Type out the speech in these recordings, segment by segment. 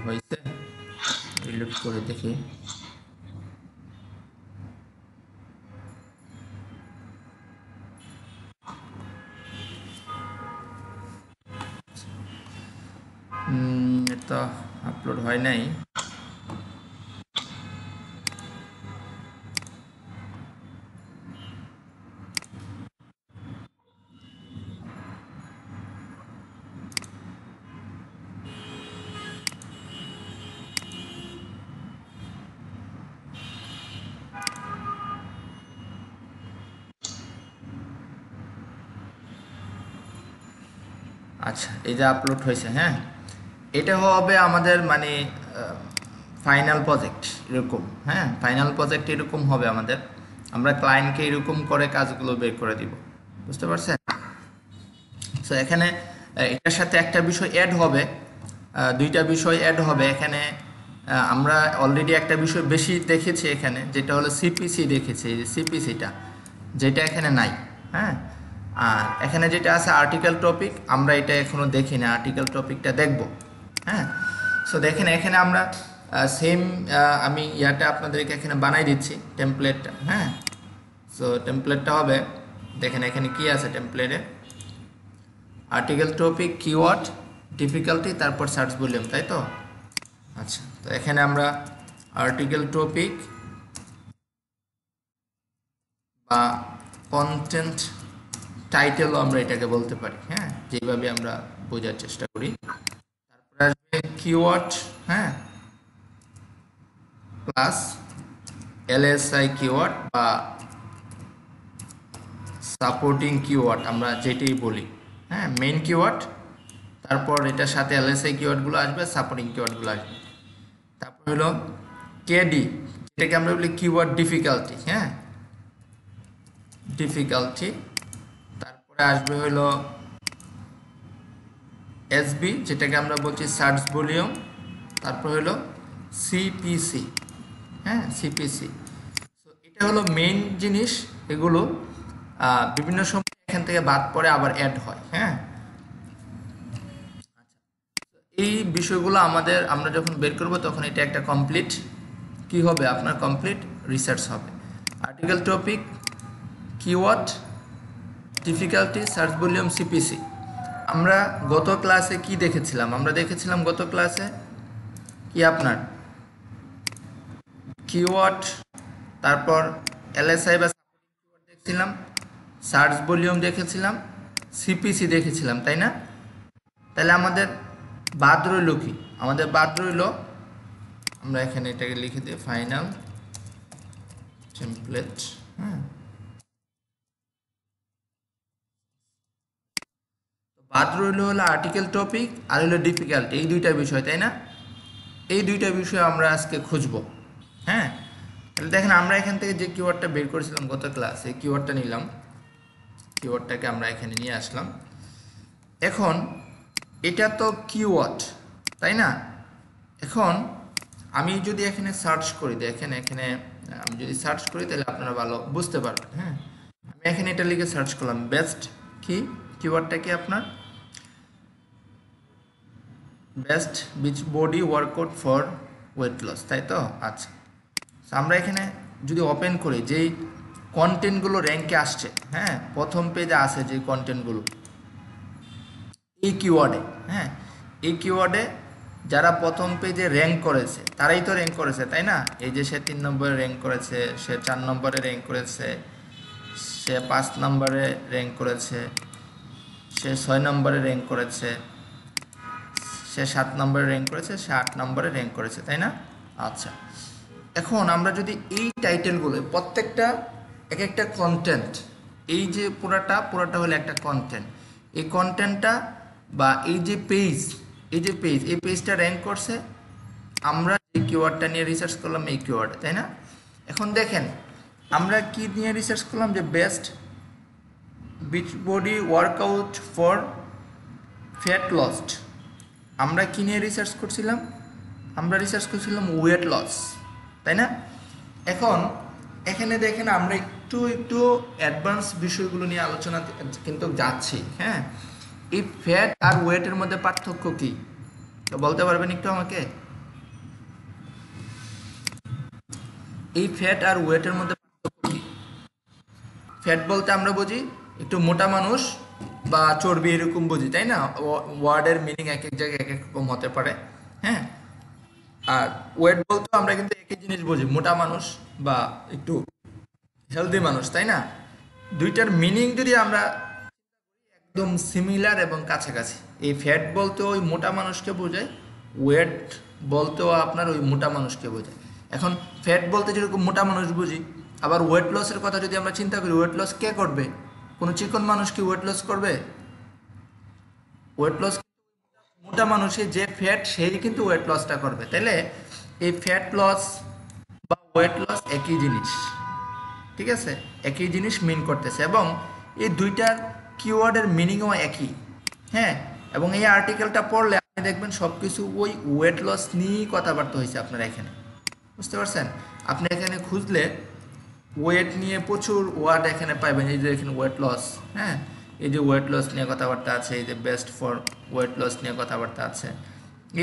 হয়েছে, রিলোড করে দেখি। এটা আপলোড হয় নাই। আচ্ছা, এই যে আপলোড হয়েছে। হ্যাঁ, এটা হবে আমাদের মানে ফাইনাল প্রজেক্ট এরকম। হ্যাঁ, ফাইনাল প্রজেক্ট এরকম হবে আমাদের। আমরা ক্লায়েন্টকে এরকম করে কাজগুলো বের করে দিব, বুঝতে পারছেন? সো এখানে এটার সাথে একটা বিষয় অ্যাড হবে, দুইটা বিষয় অ্যাড হবে এখানে। আমরা অলরেডি একটা বিষয় বেশি দেখেছি এখানে, যেটা হলো সিপিসি দেখেছি, এই যে সিপিসিটা, যেটা এখানে নাই। হ্যাঁ, আর এখানে যেটা আছে আর্টিকেল টপিক, আমরা এটা এখনো দেখি না, আর্টিকেল টপিকটা দেখব। হ্যাঁ, সো দেখেন এখানে আমরা সেম, আমি ইয়াটা আপনাদেরকে এখানে বানাই দিচ্ছি টেমপ্লেটটা। হ্যাঁ, সো টেমপ্লেটটা হবে, দেখেন এখানে কি আছে টেমপ্লেটে, আর্টিকেল টপিক, কিওয়ার্ড, ডিফিকাল্টি, তারপর সার্চ ভলিউম, তাই তো? আচ্ছা, তো এখানে আমরা আর্টিকেল টপিক বা কন্টেন্ট টাইটেলও আমরা এটাকে বলতে পারি। হ্যাঁ, যেভাবে আমরা বোঝার চেষ্টা করি। তারপরে আসবে কিওয়ার্ড, হ্যাঁ, প্লাস এলএসআই কিওয়ার্ড বা সাপোর্টিং কিওয়ার্ড, আমরা যেটাই বলি। হ্যাঁ, মেইন কিওয়ার্ড, তারপর এটার সাথে এলএসআই কিওয়ার্ডগুলো আসবে, সাপোর্টিং কিওয়ার্ডগুলো আসবে। তারপর হলো কেডি, যেটাকে আমরা বলি কিওয়ার্ড ডিফিকাল্টি। হ্যাঁ, ডিফিকাল্টি। তারপরে আসবে হলো এসবি, যেটাকে আমরা বলছি সার্চ ভলিউম। তারপর হলো সিপিসি। হ্যাঁ, সিপিসি। তো এটা হলো মেইন জিনিস। এগুলো বিভিন্ন সময় এখান থেকে বাদ পড়ে আবার অ্যাড হয়। হ্যাঁ, এই বিষয়গুলো আমরা যখন বের করব তখন এটা একটা কমপ্লিট কি হবে, আপনার কমপ্লিট রিসার্চ হবে। Article topic, keyword, difficulty, search volume, CPC. আমরা গত ক্লাসে কি দেখেছিলাম? আমরা দেখেছিলাম গত ক্লাসে কি আপনার কিওয়ার্ড, তারপর এলএসআই বা কিওয়ার্ড দেখছিলাম, সার্চ ভলিউম দেখেছিলাম, সিপিসি দেখেছিলাম, তাই না? তাহলে আমাদের বাদ রইল কি? আমাদের বাদ রইল, আমরা এখানে এটাকে লিখে দিই ফাইনাল টেমপ্লেট। হ্যাঁ, বাদ রইল হলো আর্টিকেল টপিক আর হলো ডিফিকাল্টি, এই দুইটা বিষয়, তাই না? এই দুইটা বিষয় আমরা আজকে খুঁজব। হ্যাঁ, তাহলে দেখেন আমরা এখান থেকে যে কিওয়ার্ডটা বের করেছিলাম গত ক্লাসে, কিওয়ার্ডটা নিলাম, কিওয়ার্ডটাকে আমরা এখানে নিয়ে আসলাম। এখন এটা তো কিওয়ার্ড, তাই না? এখন আমি যদি এখানে সার্চ করি, দেখেন এখানে আমি যদি সার্চ করি তাহলে আপনারা ভালো বুঝতে পারবেন। হ্যাঁ, আমি এখানে এটা লিখে সার্চ করলাম, বেস্ট কি কিওয়ার্ডটা কি আপনার best beach body workout for weight loss, তাই তো? আচ্ছা, আমরা এখানে যদি ওপেন করি, যেই কন্টেন্টগুলো র্যাঙ্কে আসছে, হ্যাঁ, প্রথম পেজে আসে যে কন্টেন্টগুলো এই কিওয়ার্ডে, হ্যাঁ, এই কিওয়ার্ডে যারা প্রথম পেজে র্যাঙ্ক করেছে তারাই তো র্যাঙ্ক করেছে, তাই না? এই যে সে 3 নম্বরে র্যাঙ্ক করেছে, সে 4 নম্বরে র্যাঙ্ক করেছে, সে 5 নম্বরে র্যাঙ্ক করেছে, সে 6 নম্বরে র্যাঙ্ক করেছে, সে 7 নম্বরে র্যাঙ্ক করেছে, সে 8 নম্বরে র্যাঙ্ক করেছে, তাই না? আচ্ছা, এখন আমরা যদি এই টাইটেলগুলো প্রত্যেকটা এক একটা কন্টেন্ট, এই যে পুরাটা হলো একটা কন্টেন্ট, এই কন্টেন্টটা বা এই যে পেজ, এই পেজটা র্যাঙ্ক করছে আমরা এই কিওয়ার্ডটা নিয়ে রিসার্চ করলাম, এই কিওয়ার্ড, তাই না? এখন দেখেন আমরা কি নিয়ে রিসার্চ করলাম, যে best beach body workout for fat lost. আমরা কি নিয়ে রিসার্চ করছিলাম? আমরা রিসার্চ করছিলাম ওয়েট লস, তাই না? এখন এখানে দেখেন আমরা একটু একটু অ্যাডভান্স বিষয়গুলো নিয়ে আলোচনা কিন্তু যাচ্ছি। হ্যাঁ, এই ফ্যাট আর ওয়েটের মধ্যে পার্থক্য কি বলতে পারবেন একটু আমাকে? এই ফ্যাট আর ওয়েটের মধ্যে পার্থক্য কি? ফ্যাট বলতে আমরা বুঝি একটু মোটা মানুষ বা চর্বি এরকম বুঝি, তাই না? ওয়ার্ডের মিনিং এক এক জায়গায় এক এক রকম হতে পারে। হ্যাঁ, আর ওয়েট বলতে আমরা কিন্তু একই জিনিস বুঝি, মোটা মানুষ বা একটু হেলদি মানুষ, তাই না? দুইটার মিনিং যদি আমরা একদম সিমিলার এবং কাছাকাছি। এই ফ্যাট বলতে ওই মোটা মানুষকে বোঝায়, ওয়েট বলতেও আপনার ওই মোটা মানুষকে বোঝায়। এখন ফ্যাট বলতে যেরকম মোটা মানুষ বুঝি, আবার ওয়েট লসের কথা যদি আমরা চিন্তা করি, ওয়েট লস কে করবে? কোনো চিকন মানুষ কি ওয়েট লস করবে? ওয়েট লস মোটা মানুষে যে ফ্যাট সেই কিন্তু ওয়েট লসটা করবে। তাইলে এই ফ্যাট লস বা ওয়েট লস একই জিনিস, ঠিক আছে? একই জিনিস মিন করতেছে এবং এই দুইটার কিওয়ার্ডের মিনিংও একই। হ্যাঁ, এবং এই আর্টিকেলটা পড়লে আপনি দেখবেন সব কিছু ওই ওয়েট লস নিয়েই কথাবার্তা হয়েছে আপনার এখানে, বুঝতে পারছেন? আপনি এখানে খুঁজলে ওয়েট নিয়ে প্রচুর ওয়ার্ড এখানে পাইবেন। এই যে এখানে ওয়েট লস, হ্যাঁ, এই যে ওয়েট লস নিয়ে কথাবার্তা আছে, এই যে বেস্ট ফর ওয়েট লস নিয়ে কথাবার্তা আছে,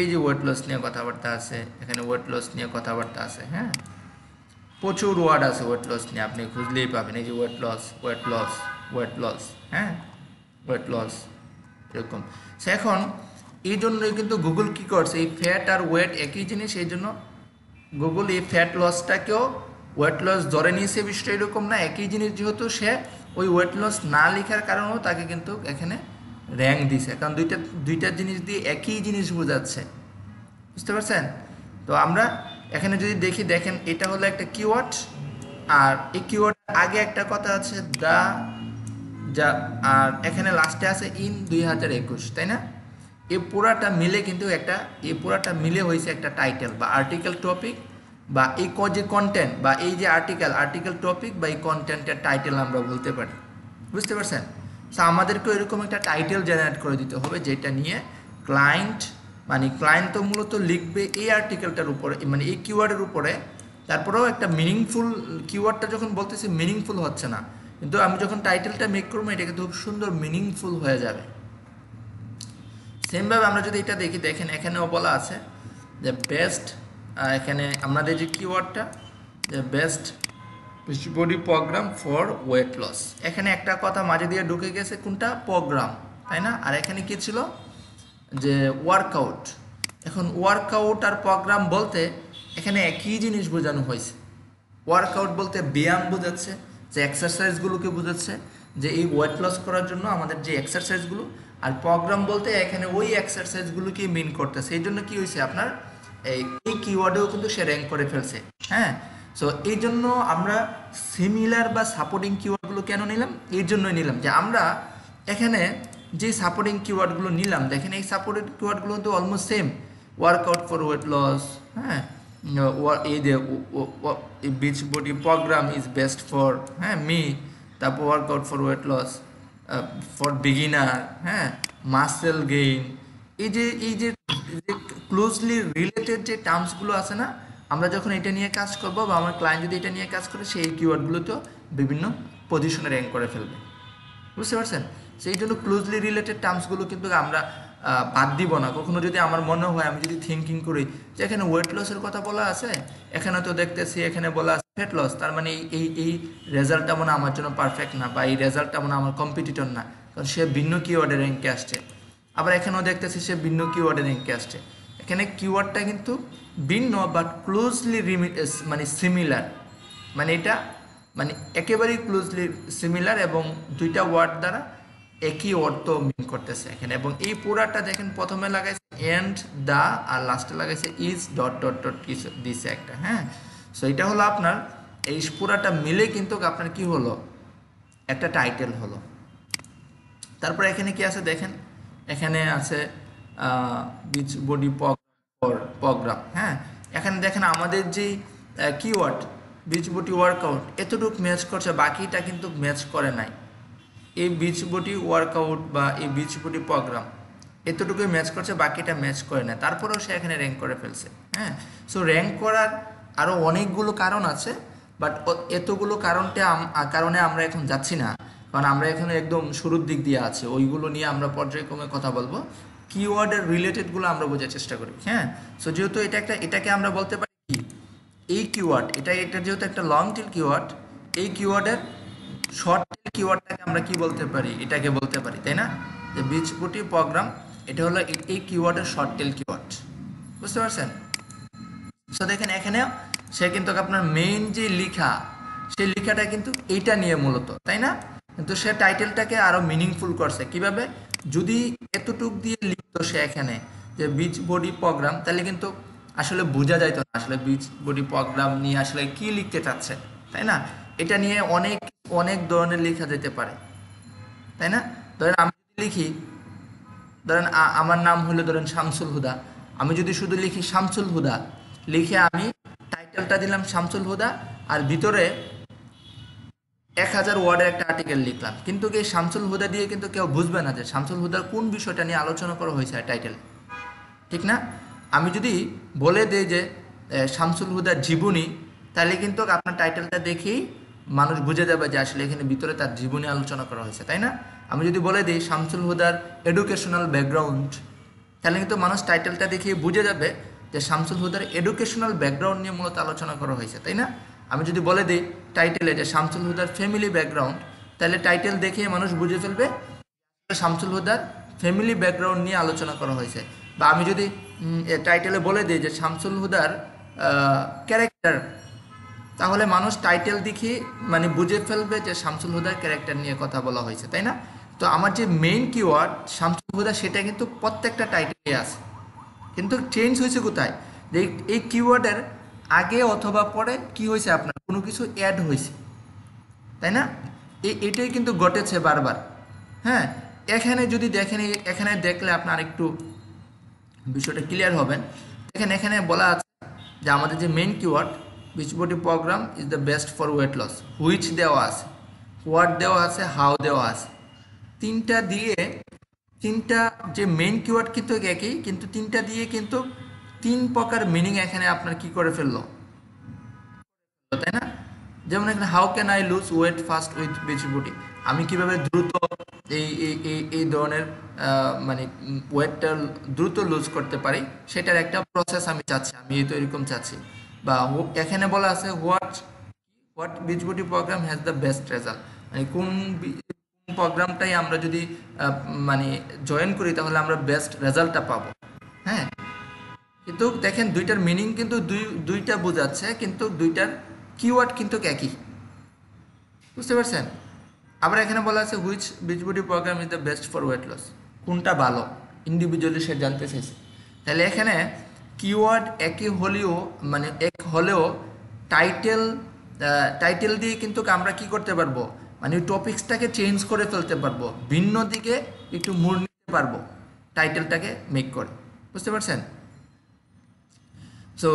এই যে ওয়েট লস নিয়ে কথাবার্তা আছে, এখানে ওয়েট লস নিয়ে কথাবার্তা আছে। হ্যাঁ, প্রচুর ওয়ার্ড আছে ওয়েট লস নিয়ে, আপনি খুঁজলেই পাবেন। এই যে weight loss, weight loss, weight loss, হ্যাঁ, ওয়েট লস, এরকম। সে এখন এই জন্যই কিন্তু গুগল কী করছে, এই ফ্যাট আর ওয়েট একই জিনিস, এই জন্য গুগল এই ফ্যাট লসটাকেও ওয়েট লস ধরে নিয়েছে। বিষয়টা এরকম না, একই জিনিস যেহেতু সে ওই ওয়েট লস না লেখার কারণেও তাকে কিন্তু এখানে র্যাঙ্ক দিছে, কারণ দুইটা জিনিস দিয়ে একই জিনিস বোঝাচ্ছে, বুঝতে পারছেন? তো আমরা এখানে যদি দেখি, দেখেন এটা হলো একটা কিওয়ার্ড, আর এই কিওয়ার্ড আগে একটা কথা আছে দা, যা, আর এখানে লাস্টে আছে ইন 2021, তাই না? এই পুরাটা মিলে কিন্তু একটা, এই পুরাটা মিলে হয়েছে একটা টাইটেল বা আর্টিকেল টপিক, বা এই যে কন্টেন্ট বা এই যে আর্টিকেল টপিক বা এই কন্টেন্টের টাইটেল আমরা বলতে পারি, বুঝতে পারছেন? সো আমাদেরকে এরকম একটা টাইটেল জেনারেট করে দিতে হবে যেটা নিয়ে ক্লায়েন্ট, মানে ক্লায়েন্ট তো মূলত লিখবে এই আর্টিকেলটার উপরে, মানে এই কিওয়ার্ডের উপরে। তারপরেও একটা মিনিংফুল, কিওয়ার্ডটা যখন বলতেছি মিনিংফুল হচ্ছে না, কিন্তু আমি যখন টাইটেলটা মেক করবো এটা কিন্তু খুব সুন্দর মিনিংফুল হয়ে যাবে। সেমভাবে আমরা যদি এটা দেখি, দেখেন এখানেও বলা আছে যে বেস্ট, এখানে আমাদের যে কিওয়ার্ডটা যে best body program for weight loss, এখানে একটা কথা মাঝে দিয়ে ঢুকে গেছে, কোনটা? প্রোগ্রাম, তাই না? আর এখানে কি ছিল? যে ওয়ার্কআউট। এখন ওয়ার্কআউট আর প্রোগ্রাম বলতে এখানে একই জিনিস বোঝানো হয়েছে। ওয়ার্কআউট বলতে ব্যায়াম বোঝাচ্ছে, যে এক্সারসাইজগুলোকে বোঝাচ্ছে, যে এই ওয়েট লস করার জন্য আমাদের যে এক্সারসাইজগুলো। আর প্রোগ্রাম বলতে এখানে ওই এক্সারসাইজগুলোকে মিন করতেছে। এই জন্য কী হয়েছে আপনার এই কিওয়ার্ডেও কিন্তু সে র্যাঙ্ক করে ফেলছে। হ্যাঁ, সো এই জন্য আমরা সিমিলার বা সাপোর্টিং কিওয়ার্ডগুলো কেন নিলাম? এই জন্যই নিলাম যে আমরা এখানে যে সাপোর্টিং কিওয়ার্ডগুলো নিলাম, দেখেন এই সাপোর্টিং কিওয়ার্ডগুলো কিন্তু almost same. Workout for weight loss, হ্যাঁ, এই যে beach body program is best for, হ্যাঁ, মি, তারপর workout for weight loss for beginner, হ্যাঁ, মাসেল গেইন। এই যে ক্লোজলি রিলেটেড যে টার্মসগুলো আছে না, আমরা যখন এটা নিয়ে কাজ করবো বা আমার ক্লায়েন্ট যদি এটা নিয়ে কাজ করে, সেই কিওয়ার্ডগুলোতেও বিভিন্ন পজিশনে র্যাঙ্ক করে ফেলবে, বুঝতে পারছেন? সেই জন্য ক্লোজলি রিলেটেড টার্মসগুলো কিন্তু আমরা বাদ দিব না। কখনো যদি আমার মনে হয়, আমি যদি থিঙ্কিং করি যে এখানে ওয়েট লসের কথা বলা আছে, এখানে তো দেখতেছি এখানে বলা আছে ফ্যাট লস, তার মানে এই রেজাল্টটা মনে আমার জন্য পারফেক্ট না, বা এই রেজাল্টটা মনে আমার কম্পিটিটর না, কারণ সে ভিন্ন কিওয়ার্ডে র্যাঙ্কে আসছে। আবার এখানেও দেখতেছি সে ভিন্ন কিওয়ার্ডে র্যাঙ্কে আসছে। এখানে কিওয়ার্ডটা কিন্তু ভিন্ন বাট ক্লোজলি মানে সিমিলার, মানে এটা মানে একেবারেই ক্লোজলি সিমিলার, এবং দুইটা ওয়ার্ড দ্বারা একই অর্থ মিন করতেছে এখানে। এবং এই পুরাটা দেখেন প্রথমে লাগাইছে এন্ড দা, আর লাস্টে লাগাইছে ইজ ডট ডট ডট কিছু দিছে একটা। হ্যাঁ, সো এটা হলো আপনার এই পুরাটা মিলে কিন্তু আপনার কি হলো, একটা টাইটেল হলো। তারপর এখানে কি আছে দেখেন, এখানে আছে বিচ বডি প্রোগ্রাম। হ্যাঁ, এখানে দেখেন আমাদের যে কিওয়ার্ড বিচ বডি ওয়ার্কআউট এতটুকু ম্যাচ করছে, বাকিটা কিন্তু ম্যাচ করে নাই। এই বিচ বডি ওয়ার্কআউট বা এই বিচ বডি প্রোগ্রাম এতটুকুই ম্যাচ করছে, বাকিটা ম্যাচ করে না, তারপরেও সে এখানে র্যাঙ্ক করে ফেলছে। হ্যাঁ, সো র্যাঙ্ক করার আরও অনেকগুলো কারণ আছে, বাট এতগুলো কারণে আমরা এখন যাচ্ছি না, কারণ আমরা এখানে একদম শুরুর দিক দিয়ে আছে, ওইগুলো নিয়ে আমরা পর্যায়ক্রমে কথা বলবো। কিওয়ার্ডের রিলেটেডগুলো আমরা বোঝার চেষ্টা করি। হ্যাঁ, সো যেহেতু এটাকে আমরা বলতে পারি কি, এই কিওয়ার্ড এটা যেহেতু একটা লং টেল কিওয়ার্ড, এই কিওয়ার্ডের শর্ট টেল কিওয়ার্ডটাকে আমরা কি বলতে পারি, এটাকে বলতে পারি, তাই না? যে বীজবুটি প্রোগ্রাম, এটা হলো এই কিওয়ার্ডের শর্ট টেল কিওয়ার্ড। বুঝতে পারছেন? সো দেখেন এখানে সে কিন্তু আপনার মেইন যে লেখা, সেই লেখাটা কিন্তু এইটা নিয়ে মূলত, তাই না? কিন্তু সে টাইটেলটাকে আরো মিনিংফুল করছে কিভাবে? যদি এতটুক দিয়ে লিখতো সে এখানে যে বিচ বডি প্রোগ্রাম, তাহলে কিন্তু আসলে বোঝা যাইতো না আসলে বিচ বডি প্রোগ্রাম নিয়ে আসলে কি লিখতে চাচ্ছে, তাই না? এটা নিয়ে অনেক অনেক ধরনের লেখা যেতে পারে, তাই না? ধরেন আমি যদি লিখি, ধরেন আমার নাম হলো ধরেন শামসুল হুদা, আমি যদি শুধু লিখি শামসুল হুদা, লিখে আমি টাইটেলটা দিলাম শামসুল হুদা, আর ভিতরে 1000 ওয়ার্ডের একটা আর্টিকেল লিখলাম, কিন্তু এই শামসুল হুদা দিয়ে কিন্তু কেউ বুঝবে না যে শামসুল হুদার কোন বিষয়টা নিয়ে আলোচনা করা হয়েছে টাইটেল, ঠিক না? আমি যদি বলে দিই যে শামসুল হুদার জীবনী, তাহলে কিন্তু আপনার টাইটেলটা দেখেই মানুষ বুঝে যাবে যে আসলে এখানে ভিতরে তার জীবনী আলোচনা করা হয়েছে, তাই না? আমি যদি বলে দিই শামসুল হুদার এডুকেশনাল ব্যাকগ্রাউন্ড, তাহলে কিন্তু মানুষ টাইটেলটা দেখেই বুঝে যাবে যে শামসুল হুদার এডুকেশনাল ব্যাকগ্রাউন্ড নিয়ে মূলত আলোচনা করা হয়েছে, তাই না? আমি যদি বলে দিই টাইটেলে যে শামসুল হুদার ফ্যামিলি ব্যাকগ্রাউন্ড, তাহলে টাইটেল দেখে মানুষ বুঝে ফেলবে শামসুল হুদার ফ্যামিলি ব্যাকগ্রাউন্ড নিয়ে আলোচনা করা হয়েছে। বা আমি যদি টাইটেলে বলে দিই যে শামসুল হুদার ক্যারেক্টার, তাহলে মানুষ টাইটেল দেখে মানে বুঝে ফেলবে যে শামসুল হুদার ক্যারেক্টার নিয়ে কথা বলা হয়েছে, তাই না? তো আমার যে মেইন কিওয়ার্ড শামসুল হুদা, সেটা কিন্তু প্রত্যেকটা টাইটেলে আছে, কিন্তু চেঞ্জ হয়েছে কোথায়? যে এই কিওয়ার্ডের আগে অথবা পরে কি হয়েছে, আপনার কোনো কিছু অ্যাড হয়েছে, তাই না? এটাই কিন্তু ঘটেছে বারবার। হ্যাঁ, এখানে যদি দেখেন, এখানে দেখলে আপনার একটু বিষয়টা ক্লিয়ার হবেন। দেখেন এখানে বলা আছে যে আমাদের যে main keyword Beachbody program is the best for weight loss, which দেওয়া আছে, হোয়াট দেওয়া আছে, হাউ দেওয়া আছে, তিনটা দিয়ে, তিনটা যে মেইন কিওয়ার্ড কিন্তু একই, কিন্তু তিনটা দিয়ে কিন্তু তিন প্রকার মিনিং এখানে আপনার কি করে ফেললো, তাই না? যেমন এখানে how can I lose weight fast with Beachbody, আমি কিভাবে দ্রুত এই ধরনের মানে ওয়েটটা দ্রুত লুজ করতে পারি, সেটার একটা প্রসেস আমি চাচ্ছি, আমি তো এরকম চাচ্ছি। বা এখানে বলা আছে what what Beachbody program has the best result, মানে কোন প্রোগ্রামটাই আমরা যদি মানে জয়েন করি তাহলে আমরা বেস্ট রেজাল্টটা পাবো। হ্যাঁ, কিন্তু দেখেন দুইটার মিনিং কিন্তু দুইটা বোঝাচ্ছে, কিন্তু দুইটার কিওয়ার্ড কিন্তু একই। বুঝতে পারছেন? আবার এখানে বলা আছে which Beachbody program is the best for weight loss, কোনটা ভালো ইন্ডিভিজুয়ালি সে জানতে চাইছে। তাহলে এখানে কিওয়ার্ড একই হলেও, মানে এক হলেও টাইটেল টাইটেল দিয়ে কিন্তু আমরা কি করতে পারবো, মানে টপিক্সটাকে চেঞ্জ করে ফেলতে পারবো, ভিন্ন দিকে একটু মোড় নিতে পারবো টাইটেলটাকে মেক করে। বুঝতে পারছেন? সো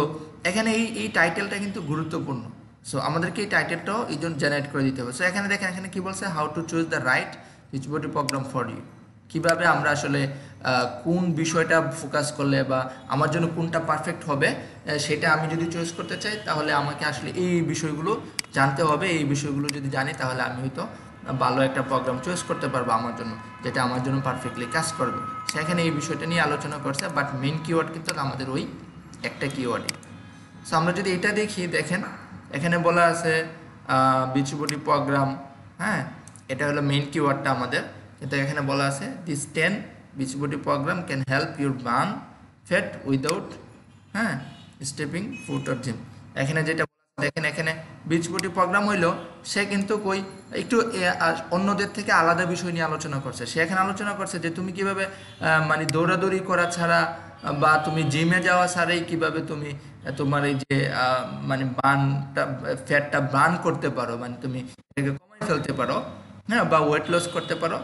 এখানে এই টাইটেলটা কিন্তু গুরুত্বপূর্ণ। সো আমাদেরকে এই টাইটেলটাও এই জন্য জেনারেট করে দিতে হবে। সো এখানে দেখেন, এখানে কি বলছে, how to choose the right Beachbody program for you, কীভাবে আমরা আসলে কোন বিষয়টা ফোকাস করলে বা আমার জন্য কোনটা পারফেক্ট হবে, সেটা আমি যদি চয়েস করতে চাই তাহলে আমাকে আসলে এই বিষয়গুলো জানতে হবে। এই বিষয়গুলো যদি জানি তাহলে আমি হয়তো ভালো একটা প্রোগ্রাম চয়েস করতে পারবো আমার জন্য, যেটা আমার জন্য পারফেক্টলি কাজ করবে। সেখানে এই বিষয়টা নিয়ে আলোচনা করছে, বাট মেইন কিওয়ার্ড কিন্তু আমাদের ওই একটা কিওয়ার্ডই। সো আমরা যদি এটা দেখি, দেখেন এখানে বলা আছে বিচবডি প্রোগ্রাম, হ্যাঁ, এটা হলো মেইন কিওয়ার্ডটা আমাদের, কিন্তু এখানে বলা আছে this 10 Beachbody program can help your burn fat without, হ্যাঁ, স্টেপিং ফুট অর জিম। এখানে যেটা দেখেন, এখানে বিচবডি প্রোগ্রাম হইলো সে কিন্তু কই একটু অন্যদের থেকে আলাদা বিষয় নিয়ে আলোচনা করছে। সে এখানে আলোচনা করছে যে তুমি কিভাবে মানে দৌড়াদৌড়ি করা ছাড়া বা তুমি জিমে যাওয়া ছাড়াই কিভাবে তুমি তোমার এই যে মানে বার্নটা, ফ্যাটটা বার্ন করতে পারো, মানে তুমি এটাকে কমাই ফেলতে পারো, হ্যাঁ, বা ওয়েট লস করতে পারো।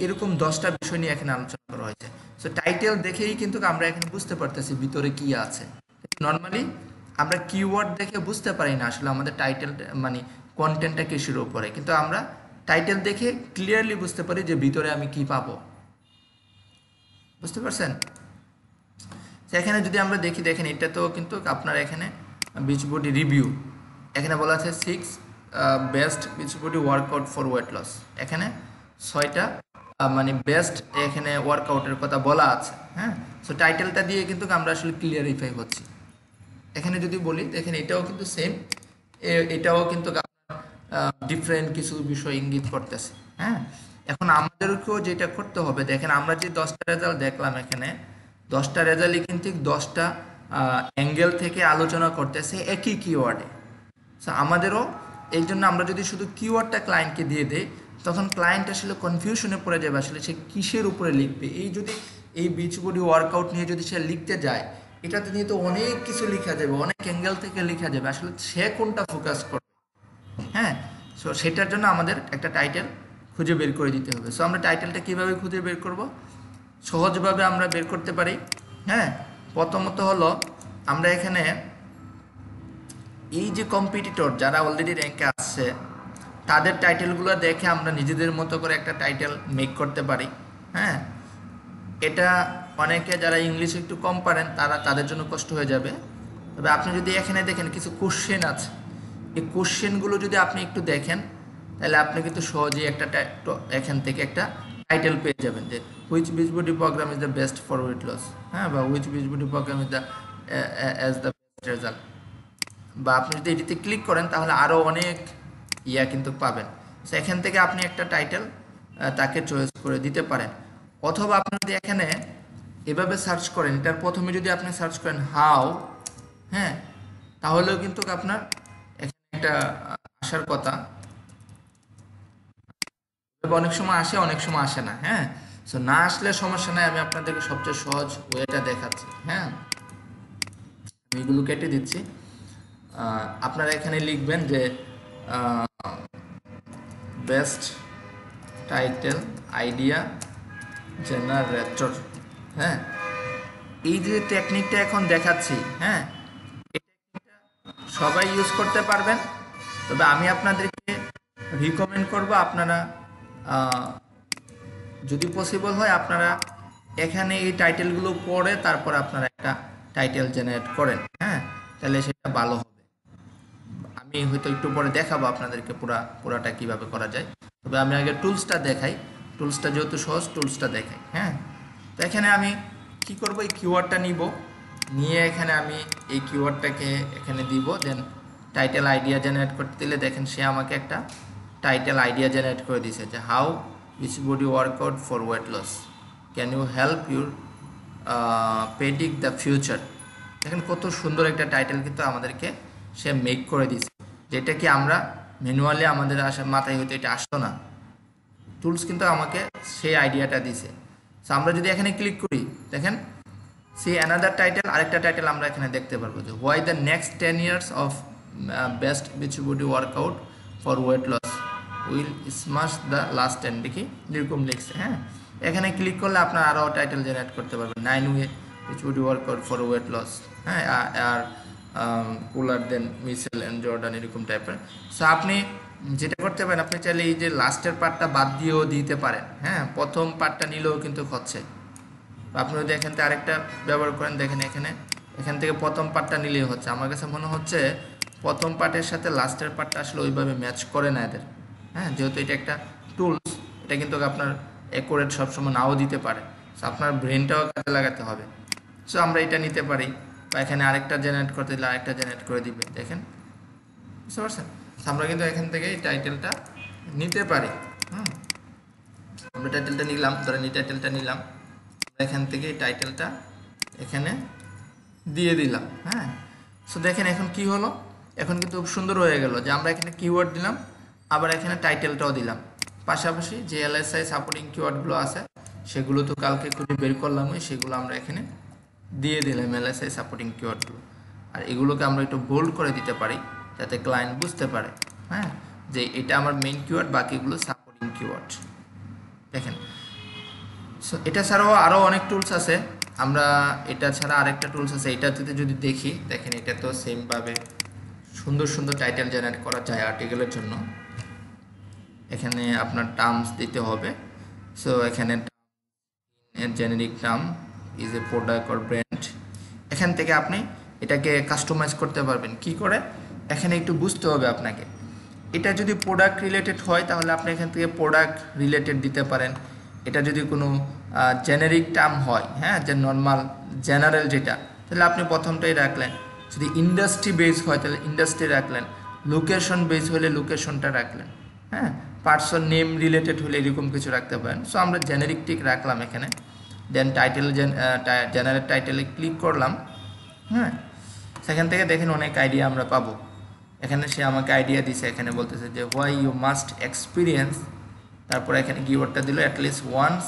এরকম 10টা বিষয় নিয়ে এখানে আলোচনা করা হয়েছে। সো টাইটেল দেখেই কিন্তু আমরা এখানে বুঝতে পারতেছি ভিতরে কি আছে। নর্মালি আমরা কিওয়ার্ড দেখে বুঝতে পারি না আসলে আমাদের টাইটেল মানে কন্টেন্টটা কিসের উপরে, কিন্তু আমরা টাইটেল দেখে ক্লিয়ারলি বুঝতে পারি যে ভিতরে আমি কি পাবো। বুঝতে পারছেন? এখানে যদি আমরা দেখি, দেখেন এটা তো কিন্তু আপনার এখানে বিচবডি রিভিউ, এখানে বলা আছে 6 best Beachbody workout for weight loss, এখানে 6টা মানে বেস্ট এখানে ওয়ার্কআউটের কথা বলা আছে। হ্যাঁ, সো টাইটেলটা দিয়ে কিন্তু আমরা আসলে ক্লিয়ারিফাই হচ্ছি। এখানে যদি বলি দেখেন এটাও কিন্তু সেম, এটাও কিন্তু ডিফারেন্ট কিছু বিষয় ইঙ্গিত করতেছে। হ্যাঁ, এখন আমাদেরকেও যেটা করতে হবে, দেখেন আমরা যে 10টা রেজাল্ট দেখলাম, এখানে 10টা রেজাল্টই কিন্তু 10টা অ্যাঙ্গেল থেকে আলোচনা করতেছে একই কিওয়ার্ডে। সো আমাদেরও এই জন্য আমরা যদি শুধু কিওয়ার্ডটা ক্লায়েন্টকে দিয়ে দেই, তখন ক্লায়েন্ট আসলে কনফিউশনে পড়ে যাবে আসলে সে কিসের উপরে লিখবে। এই যদি এই বিচ বডি ওয়ার্কআউট নিয়ে যদি সে লিখতে যায়, এটাতে নিয়ে তো অনেক কিছু লেখা যাবে, অনেক অ্যাঙ্গেল থেকে লেখা যাবে, আসলে সে কোনটা ফোকাস করবে। হ্যাঁ, সো সেটার জন্য আমাদের একটা টাইটেল খুঁজে বের করে দিতে হবে। সো আমরা টাইটেলটা কীভাবে খুঁজে বের করব? সহজভাবে আমরা বের করতে পারি। হ্যাঁ, প্রথমত হলো আমরা এখানে এই যে কম্পিটিটর যারা অলরেডি র্যাঙ্কে আসছে তাদের টাইটেলগুলো দেখে আমরা নিজেদের মতো করে একটা টাইটেল মেক করতে পারি। হ্যাঁ, এটা অনেকে যারা ইংলিশ একটু কম পারেন তাদের জন্য কষ্ট হয়ে যাবে। তবে আপনি যদি এখানে দেখেন কিছু কোশ্চেন আছে, এই কোশ্চেনগুলো যদি আপনি একটু দেখেন, তাহলে আপনি কিন্তু সহজেই একটা এখান থেকে একটা টাইটেল পেয়ে যাবেন যে which beach body program is the best for weight loss. হ্যাঁ, বা which beach body program is the as the best result. বা আপনি যদি এটিতে ক্লিক করেন তাহলে আরও অনেক কিন্তু পাবেন। সো এখান থেকে আপনি একটা টাইটেল তাকে চয়েস করে দিতে পারেন। অথবা আপনি যদি এখানে এভাবে সার্চ করেন, এটার প্রথমে যদি আপনি সার্চ করেন হাউ, হ্যাঁ, তাহলেও কিন্তু আপনার এখানে একটা আসার কথা। অনেক সময় আসে, অনেক সময় আসে না। হ্যাঁ, সো না আসলে সমস্যা নাই, আমি আপনাদেরকে সবচেয়ে সহজ ওয়েটা দেখাচ্ছি। হ্যাঁ, আমি এগুলো কেটে দিচ্ছি। আপনারা এখানে লিখবেন যে বেস্ট টাইটেল আইডিয়া জেনারেটর। হ্যাঁ, এই যে টেকনিকটা এখন দেখাচ্ছি, হ্যাঁ, সবাই ইউজ করতে পারবেন। তবে আমি আপনাদেরকে রিকমেন্ড করব আপনারা যদি পসিবল হয় আপনারা এখানে এই টাইটেলগুলো পড়ে তারপর আপনারা একটা টাইটেল জেনারেট করেন। হ্যাঁ, তাহলে সেটা ভালো হবে। আমি হয়তো একটু পরে দেখাবো আপনাদেরকে পুরাটা কিভাবে করা যায়। তবে আমি আগে টুলসটা দেখাই, টুলসটা যেহেতু সহজ, টুলসটা দেখাই। হ্যাঁ, তো এখানে আমি কি করব, এই কিওয়ার্ডটা নিব, নিয়ে এখানে আমি এই কিওয়ার্ডটাকে এখানে দিব, দেন টাইটেল আইডিয়া জেনারেট করতে দিলে দেখেন সে আমাকে একটা টাইটেল আইডিয়া জেনারেট করে দিয়েছে যে how beach body workout for weight loss, can you help your predict the future. দেখেন কত সুন্দর একটা টাইটেল কিন্তু আমাদেরকে সে মেক করে দিয়েছে, যেটা কি আমরা ম্যানুয়ালি আমাদের মাথায় হয়তো এটা আসতো না। টুলস কিন্তু আমাকে সেই আইডিয়াটা দিছে। সো আমরা যদি এখানে ক্লিক করি, দেখেন সি অ্যানাদার টাইটেল, আরেকটা টাইটেল আমরা এখানে দেখতে পারবো যে why the next 10 years of best beach body workout for weight loss will smash the last 10, দেখি এরকম লিখছে। হ্যাঁ, এখানে ক্লিক করলে আপনার আরও টাইটেল জেনারেট করতে পারবেন, 9 way beach body workout for weight loss. হ্যাঁ, আর cooler than Michelle and Jordan, এরকম টাইপের। সো আপনি যেটা করতে পারেন, আপনি চাইলে এই যে লাস্টের পার্টটা বাদ দিয়েও দিতে পারেন। হ্যাঁ, প্রথম পার্টটা নিলেও কিন্তু হচ্ছে। আপনি যদি এখান থেকে আরেকটা ব্যবহার করেন, দেখেন এখান থেকে প্রথম পার্টটা নিলেই হচ্ছে। আমার কাছে মনে হচ্ছে প্রথম পার্টের সাথে লাস্টের পার্টটা আসলে ওইভাবে ম্যাচ করে না এদের। হ্যাঁ, যেহেতু এটা একটা টুলস, এটা কিন্তু আপনার অ্যাকুরেট সবসময় নাও দিতে পারে। সো আপনার ব্রেনটাও কাজে লাগাতে হবে। সো আমরা এটা নিতে পারি, বা এখানে আরেকটা জেনারেট করতে দিলে আরেকটা জেনারেট করে দিবে। দেখেন, বুঝতে পারছেন? আমরা কিন্তু এখান থেকে এই টাইটেলটা নিতে পারি। আমরা টাইটেলটা নিলাম, ধরেন এই টাইটেলটা নিলাম, এখান থেকে এই টাইটেলটা এখানে দিয়ে দিলাম। হ্যাঁ, সো দেখেন এখন কি হলো, এখন কিন্তু খুব সুন্দর হয়ে গেল যে আমরা এখানে কিওয়ার্ড দিলাম, আবার এখানে টাইটেলটাও দিলাম, পাশাপাশি যে এলএসআই সাপোর্টিং কিওয়ার্ডগুলো আছে সেগুলো তো কালকে খুঁজে বের করলামই, সেগুলো আমরা এখানে দিয়ে দিলাম, এলএসআই সাপোর্টিং কিওয়ার্ডগুলো। আর এগুলোকে আমরা একটু বোল্ড করে দিতে পারি যাতে ক্লায়েন্ট বুঝতে পারে, হ্যাঁ, যে এটা আমার মেইন কিওয়ার্ড, বাকিগুলো সাপোর্টিং কিওয়ার্ড। দেখেন, সো এটা ছাড়াও আরও অনেক টুলস আছে। আমরা এটা ছাড়া আরেকটা টুলস আছে, এটাতে যদি দেখি, দেখেন এটা তো সেমভাবে সুন্দর সুন্দর টাইটেল জেনারেট করা যায় আর্টিকেলের জন্য। এখানে আপনার টার্মস দিতে হবে। সো এখানে generic term is a product or brand, এখান থেকে আপনি এটাকে কাস্টমাইজ করতে পারবেন। কি করে? এখানে একটু বুঝতে হবে আপনাকে। এটা যদি প্রোডাক্ট রিলেটেড হয় তাহলে আপনি এখান থেকে প্রোডাক্ট রিলেটেড দিতে পারেন। এটা যদি কোনো জেনারিক টার্ম হয়, হ্যাঁ, যে নর্মাল জেনারেল যেটা, তাহলে আপনি প্রথমটাই রাখলেন। যদি ইন্ডাস্ট্রি বেস হয় তাহলে ইন্ডাস্ট্রি রাখলেন, লোকেশন বেস হলে লোকেশনটা রাখলেন, হ্যাঁ, পার্সন নেম রিলেটেড হলে এরকম কিছু রাখতে পারেন। সো আমরা জেনারিক টিক রাখলাম এখানে, দেন টাইটেল জেনারেল টাইটেলে ক্লিক করলাম, হ্যাঁ। সেখান থেকে দেখেন অনেক আইডিয়া আমরা পাবো। এখানে সে আমাকে আইডিয়া দিছে, এখানে বলতেছে যে হোয়াই ইউ মাস্ট এক্সপিরিয়েন্স, তারপর এখানে কিওয়ার্ডটা দিল at least once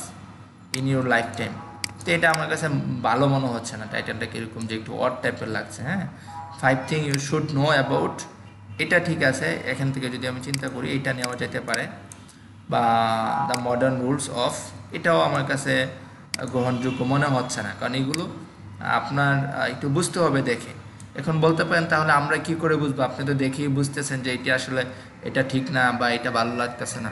in your life time. তো এটা আমার কাছে ভালো মনে হচ্ছে না, টাইটেলটা কীরকম যে একটু অড টাইপের লাগছে, হ্যাঁ। 5 thing you should know about, এটা ঠিক আছে। এখান থেকে যদি আমি চিন্তা করি এইটা নেওয়া যেতে পারে, বা দ্য মডার্ন রুলস অফ, এটাও আমার কাছে গ্রহণযোগ্য মনে হচ্ছে না, কারণ এগুলো আপনার একটু বুঝতে হবে দেখে। এখন বলতে পারেন তাহলে আমরা কি করে বুঝবো? আপনি তো দেখেই বুঝতেছেন যে এটা আসলে এটা ঠিক না বা এটা ভালো লাগতেছে না।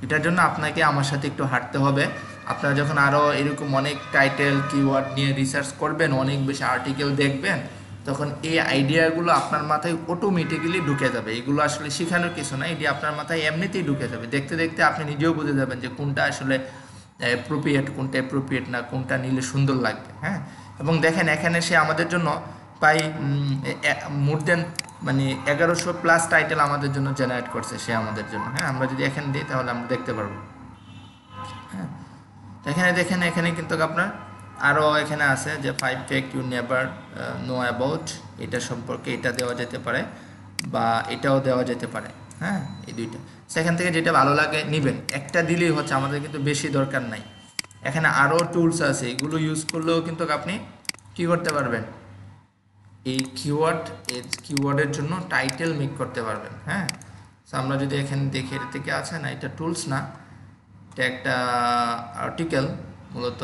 এটার জন্য আপনাকে আমার সাথে একটু হাঁটতে হবে। আপনারা যখন আরও এরকম অনেক টাইটেল কিওয়ার্ড নিয়ে রিসার্চ করবেন, অনেক বেশি আর্টিকেল দেখবেন, তখন এই আইডিয়াগুলো আপনার মাথায় অটোমেটিক্যালি ঢুকে যাবে। এগুলো আসলে শেখানোর কিছু না, এটি আপনার মাথায় এমনিতেই ঢুকে যাবে। দেখতে দেখতে আপনি নিজেও বুঝে যাবেন যে কোনটা আসলে অ্যাপ্রোপ্রিয়েট, কোনটা অ্যাপ্রোপ্রিয়েট না, কোনটা নিলে সুন্দর লাগবে, হ্যাঁ। এবং দেখেন এখানে সে আমাদের জন্য প্রায় মোর দেন মানে 1100+ টাইটেল আমাদের জন্য জেনারেট করছে সে আমাদের জন্য, হ্যাঁ। আমরা যদি এখানে দিই তাহলে আমরা দেখতে পারবো, হ্যাঁ। এখানে দেখেন এখানে কিন্তু আপনার আরও এখানে আছে যে 5 fact you never know about, এটা সম্পর্কে এটা দেওয়া যেতে পারে বা এটাও দেওয়া যেতে পারে, হ্যাঁ। এই দুইটা সেখান থেকে যেটা ভালো লাগে নেবেন, একটা দিলেই হচ্ছে, আমাদের কিন্তু বেশি দরকার নাই। এখানে আরও টুলস আছে, এগুলো ইউজ করলেও কিন্তু আপনি কী করতে পারবেন, এই কিওয়ার্ডের জন্য টাইটেল মেক করতে পারবেন, হ্যাঁ। সো আমরা যদি এখানে দেখি, এর থেকে আছে না, এটা টুলস না, এটা একটা আর্টিকেল মূলত।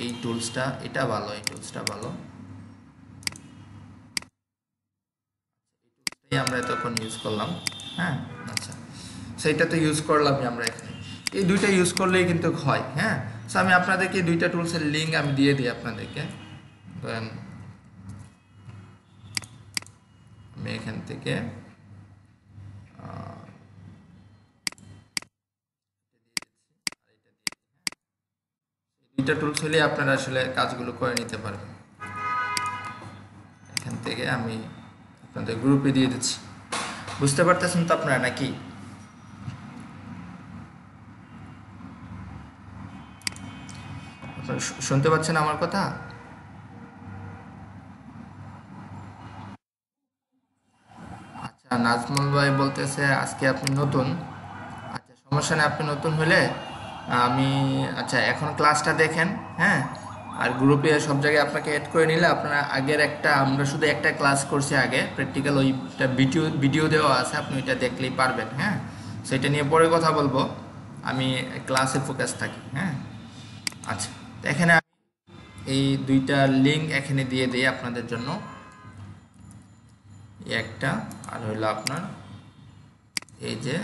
এই টুলসটা এটা ভালো, এই টুলসটা ভালো, এই আমরা এতক্ষণ ইউজ করলাম, হ্যাঁ। আচ্ছা, সেইটা তো ইউজ করলামই আমরা এখানে, এই দুইটা ইউজ করলেই কিন্তু হয়, হ্যাঁ। সো আমি আপনাদেরকে দুইটা টুলসের লিঙ্ক আমি দিয়ে দিই আপনাদেরকে। দেন আমি এখান থেকে দুইটা টুলস হলে আপনারা আসলে কাজগুলো করে নিতে পারবেন। এখান থেকে আমি আপনাদের গ্রুপে দিয়ে দিচ্ছি, বুঝতে পারতেছেন তো আপনারা নাকি? আপনারা শুনতে পাচ্ছেন আমার কথা? আচ্ছা, নাজমুল ভাই বলতেছে আজকে আপনি নতুন। আচ্ছা, সমস্যা নেই, আপনি নতুন হলে আমি, আচ্ছা এখন ক্লাসটা দেখেন, হ্যাঁ। আর গ্রুপে সব জায়গায় আপনাকে অ্যাড করে নিলে আপনারা আগের একটা, আমরা শুধু একটা ক্লাস করছি আগে প্র্যাকটিক্যাল, ওইটা ভিডিও দেওয়া আছে, আপনি ওইটা দেখলেই পারবেন, হ্যাঁ। সেটা নিয়ে পরে কথা বলবো, আমি ক্লাসে ফোকাস থাকি, হ্যাঁ। আচ্ছা, তো এখানে আমি এই দুইটা লিঙ্ক এখানে দিয়ে দিই আপনাদের জন্য, একটা আর হইলো আপনার এই যে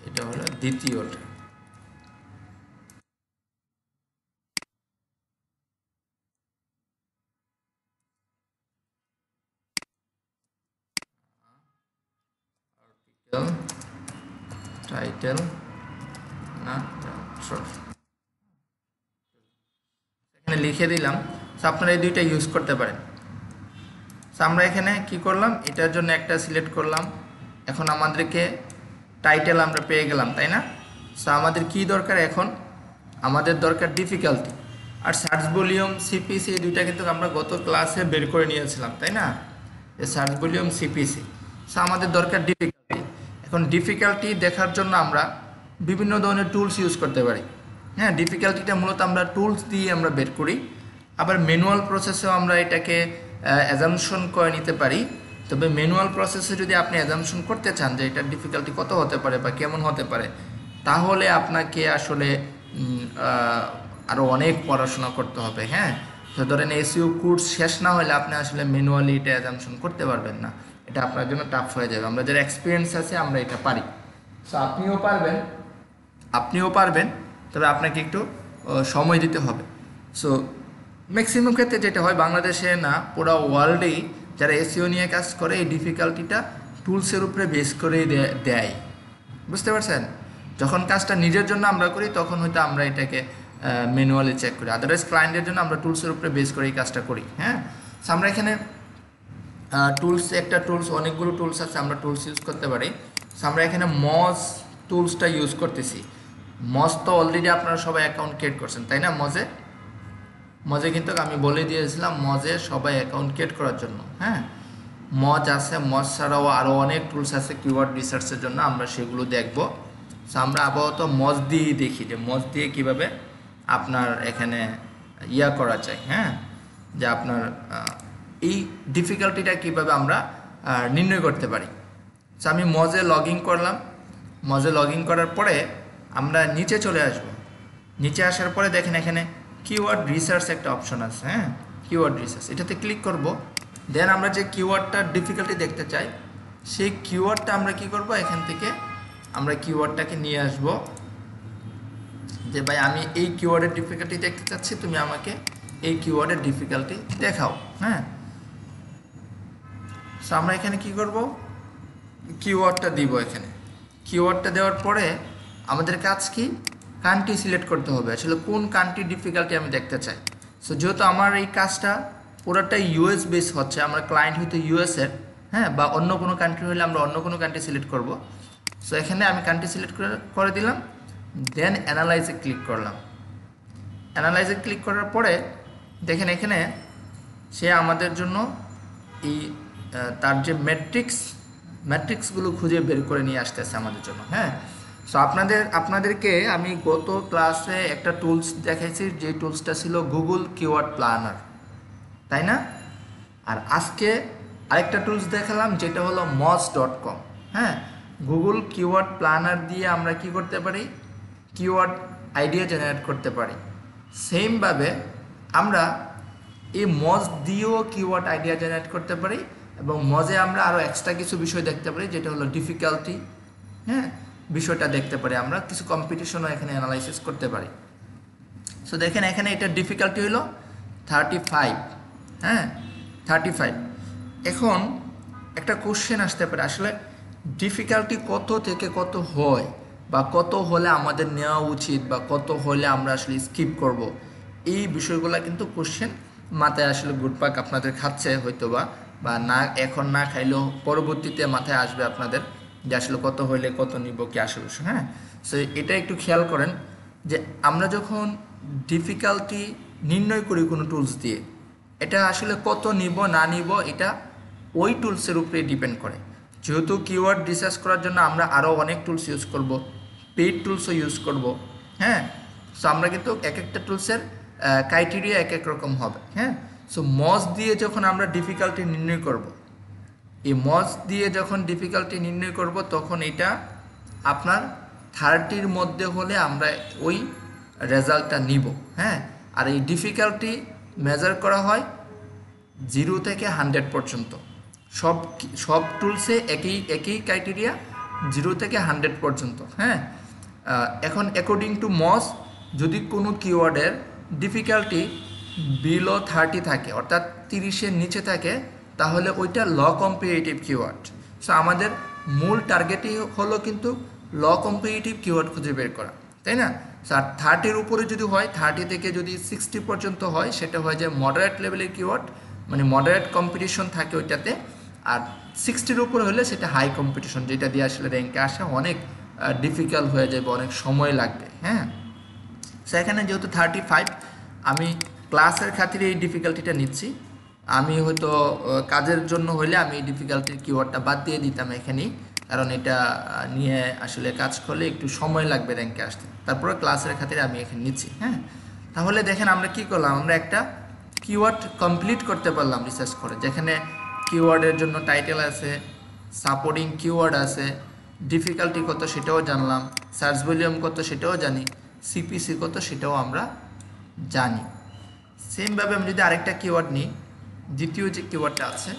এটা হলো দ্বিতীয়টা। টাইটেল না, এখানে লিখে দিলাম। সো আপনারা এই দুইটা ইউজ করতে পারেন। সো আমরা এখানে কি করলাম, এটার জন্য একটা সিলেক্ট করলাম। এখন আমাদেরকে টাইটেল আমরা পেয়ে গেলাম, তাই না? সো আমাদের কি দরকার এখন, আমাদের দরকার ডিফিকাল্টি আর সার্চ ভলিউম সিপিসি, এই দুইটা কিন্তু আমরা গত ক্লাসে বের করে নিয়েছিলাম, তাই না? এই সার্চ ভলিউম সিপিসি। সো আমাদের দরকার ডিফিকাল্টি। এখন ডিফিকাল্টি দেখার জন্য আমরা বিভিন্ন ধরনের টুলস ইউজ করতে পারি, হ্যাঁ। ডিফিকাল্টিটা মূলত আমরা টুলস দিয়ে আমরা বের করি, আবার ম্যানুয়াল প্রসেসেও আমরা এটাকে অ্যাজাম্পশন করে নিতে পারি। তবে ম্যানুয়াল প্রসেসে যদি আপনি অ্যাজাম্পশন করতে চান যে এটার ডিফিকাল্টি কত হতে পারে বা কেমন হতে পারে, তাহলে আপনাকে আসলে আরও অনেক পড়াশোনা করতে হবে, হ্যাঁ। তো ধরেন এসইও কোর্স শেষ না হলে আপনি আসলে ম্যানুয়ালি এটা অ্যাজাম্পশন করতে পারবেন না, এটা আপনার জন্য টাফ হয়ে যাবে। আমরা যারা এক্সপিরিয়েন্স আছে আমরা এটা পারি। সো আপনিও পারবেন, তবে আপনাকে একটু সময় দিতে হবে। সো ম্যাক্সিমাম ক্ষেত্রে যেটা হয়, বাংলাদেশে না পুরো ওয়ার্ল্ডেই যারা এসইও নিয়ে কাজ করে এই ডিফিকাল্টিটা টুলসের উপরে বেস করেই দেয়, বুঝতে পারছেন? যখন কাজটা নিজের জন্য আমরা করি তখন হয়তো আমরা এটাকে ম্যানুয়ালি চেক করি, আদারওয়াইজ ক্লায়েন্টের জন্য আমরা টুলসের উপরে বেস করে এই কাজটা করি, হ্যাঁ। সো আমরা এখানে টুলস, একটা টুলস, অনেকগুলো টুলস আছে, আমরা টুলস ইউজ করতে পারি। সো আমরা এখানে মজ টুলসটা ইউজ করতেছি। মজ তো অলরেডি আপনারা সবাই অ্যাকাউন্ট ক্রিয়েট করছেন, তাই না? মজে মজে কিন্তু আমি বলে দিয়েছিলাম মজে সবাই অ্যাকাউন্ট ক্রিয়েট করার জন্য। হ্যাঁ, মজ আছে, মজ ছাড়াও আরও অনেক টুলস আছে কিওয়ার্ড রিসার্চের জন্য, আমরা সেগুলো দেখব। সো আমরা আপাতত মজ দিয়েই দেখি যে মজ দিয়ে কিভাবে আপনার এখানে ইয়া করা যায়। হ্যাঁ, যে আপনার এই ডিফিকাল্টিটা কিভাবে আমরা নির্ণয় করতে পারি। সো আমি মজে লগ ইন করলাম। মজে লগ ইন করার পরে আমরা নিচে চলে আসব। নিচে আসার পরে দেখেন এখানে কিওয়ার্ড রিসার্চ একটা অপশন আছে। হ্যাঁ, কিওয়ার্ড রিসার্চ, এটাতে ক্লিক করব। দেন আমরা যে কিওয়ার্ডটার ডিফিকাল্টি দেখতে চাই সেই কিওয়ার্ডটা আমরা কি করব, এখান থেকে আমরা কিওয়ার্ডটাকে নিয়ে আসব যে ভাই আমি এই কিওয়ার্ডের ডিফিকাল্টি দেখতে চাচ্ছি, তুমি আমাকে এই কিওয়ার্ডের ডিফিকাল্টি দেখাও। হ্যাঁ, সো আমরা এখানে কি করব, কিওয়ার্ডটা দিব। এখানে কিওয়ার্ডটা দেওয়ার পরে আমাদের কাজ কি, কান্ট্রি সিলেক্ট করতে হবে, আসলে কোন কান্ট্রি ডিফিকাল্টি আমি দেখতে চাই। সো যেহেতু আমার এই কাজটা পুরোটাই ইউএস বেস হচ্ছে, আমার ক্লায়েন্ট হয়তো ইউএসের, হ্যাঁ, বা অন্য কোনো কান্ট্রি হলে আমরা অন্য কোনো কান্ট্রি সিলেক্ট করব। সো এখানে আমি কান্ট্রি সিলেক্ট করে দিলাম, দেন অ্যানালাইজে ক্লিক করলাম। অ্যানালাইজে ক্লিক করার পরে দেখেন এখানে সে আমাদের জন্য এই তার যে ম্যাট্রিক্সগুলো খুঁজে বের করে নিয়ে আসতেছে আমাদের জন্য। হ্যাঁ, সো আপনাদেরকে আমি গত ক্লাসে একটা টুলস দেখাইছি, যে টুলসটা ছিল গুগল কিওয়ার্ড প্ল্যানার, তাই না? আর আজকে আরেকটা টুলস দেখালাম যেটা হলো moz.com। হ্যাঁ, গুগল কিওয়ার্ড প্ল্যানার দিয়ে আমরা কি করতে পারি, কিওয়ার্ড আইডিয়া জেনারেট করতে পারি। সেমভাবে আমরা এই মজ দিয়েও কিওয়ার্ড আইডিয়া জেনারেট করতে পারি, এবং মজে আমরা আরও এক্সট্রা কিছু বিষয় দেখতে পারি, যেটা হলো ডিফিকাল্টি। হ্যাঁ, বিষয়টা দেখতে পারি, আমরা কিছু কম্পিটিশনও এখানে অ্যানালাইসিস করতে পারি। সো দেখেন এখানে এটার ডিফিকাল্টি হলো 35। হ্যাঁ, 35। এখন একটা কোশ্চেন আসতে পারে, আসলে ডিফিকাল্টি কত থেকে কত হয়, বা কত হলে আমাদের নেওয়া উচিত, বা কত হলে আমরা আসলে স্কিপ করব, এই বিষয়গুলো কিন্তু কোশ্চেন মাথায় আসলে ঘুরপাক আপনাদের খাচ্ছে হয়তো, বা না এখন না খাইলেও পরবর্তীতে মাথায় আসবে আপনাদের, যে আসলে কত হইলে কত নিব কি আসলে। হ্যাঁ, সো এটা একটু খেয়াল করেন যে আমরা যখন ডিফিকাল্টি নির্ণয় করি কোনো টুলস দিয়ে, এটা আসলে কত নিব না নিব এটা ওই টুলসের উপরে ডিপেন্ড করে। যেহেতু কিওয়ার্ড রিসার্চ করার জন্য আমরা আরও অনেক টুলস ইউজ করব, পেইড টুলসও ইউজ করব। হ্যাঁ, সো আমরা কিন্তু এক একটা টুলসের ক্রাইটেরিয়া এক এক রকম হবে। হ্যাঁ, সো মজ দিয়ে যখন আমরা ডিফিকাল্টি নির্ণয় করব, এই মজ দিয়ে যখন ডিফিকাল্টি নির্ণয় করব তখন এটা আপনার 30-র মধ্যে হলে আমরা ওই রেজাল্টটা নিব। হ্যাঁ, আর এই ডিফিকাল্টি মেজার করা হয় 0 থেকে 100 পর্যন্ত। সব টুলসে একই ক্রাইটেরিয়া, 0 থেকে 100 পর্যন্ত। হ্যাঁ, এখন অ্যাকর্ডিং টু মজ যদি কোনো কিওয়ার্ডের ডিফিকাল্টি বিলো 30 থাকে, অর্থাৎ 30-এর নিচে থাকে, তাহলে ওইটা ল কম্পিটিটিভ কিওয়ার্ড। সো আমাদের মূল টার্গেটই হলো কিন্তু ল কম্পিটিটিভ কিওয়ার্ড খুঁজে বের করা, তাই না? আর 30-এর উপরে যদি হয়, 30 থেকে যদি 60 পর্যন্ত হয়, সেটা হয় যে মডারেট লেভেলের কিওয়ার্ড, মানে মডারেট কম্পিটিশন থাকে ওইটাতে। আর 60-এর উপরে হলে সেটা হাই কম্পিটিশন, যেটা দিয়ে আসলে র্যাঙ্কে আসা অনেক ডিফিকাল্ট হয়ে যাবে, অনেক সময় লাগবে। হ্যাঁ, সেখানে যেহেতু 35, আমি ক্লাসের খাতিরে এই ডিফিকাল্টিটা নিচ্ছি। আমি হয়তো কাজের জন্য হলে আমি এই ডিফিকাল্টির কিওয়ার্ডটা বাদ দিয়ে দিতাম এখানেই, কারণ এটা নিয়ে আসলে কাজ করলে একটু সময় লাগবে র্যাঙ্কে আসতে। তারপরে ক্লাসের খাতিরে আমি এখানে নিচ্ছি। হ্যাঁ, তাহলে দেখেন আমরা কি করলাম, আমরা একটা কিওয়ার্ড কমপ্লিট করতে পারলাম রিসার্চ করে, যেখানে কিওয়ার্ডের জন্য টাইটেল আছে, সাপোর্টিং কিওয়ার্ড আছে, ডিফিকাল্টি কত সেটাও জানলাম, সার্চ ভলিউম কত সেটাও জানি, সিপিসি কত সেটাও আমরা জানি। সেমভাবে আমি যদি আরেকটা কিওয়ার্ড নিই, দ্বিতীয় যে কিওয়ার্ডটা আছে,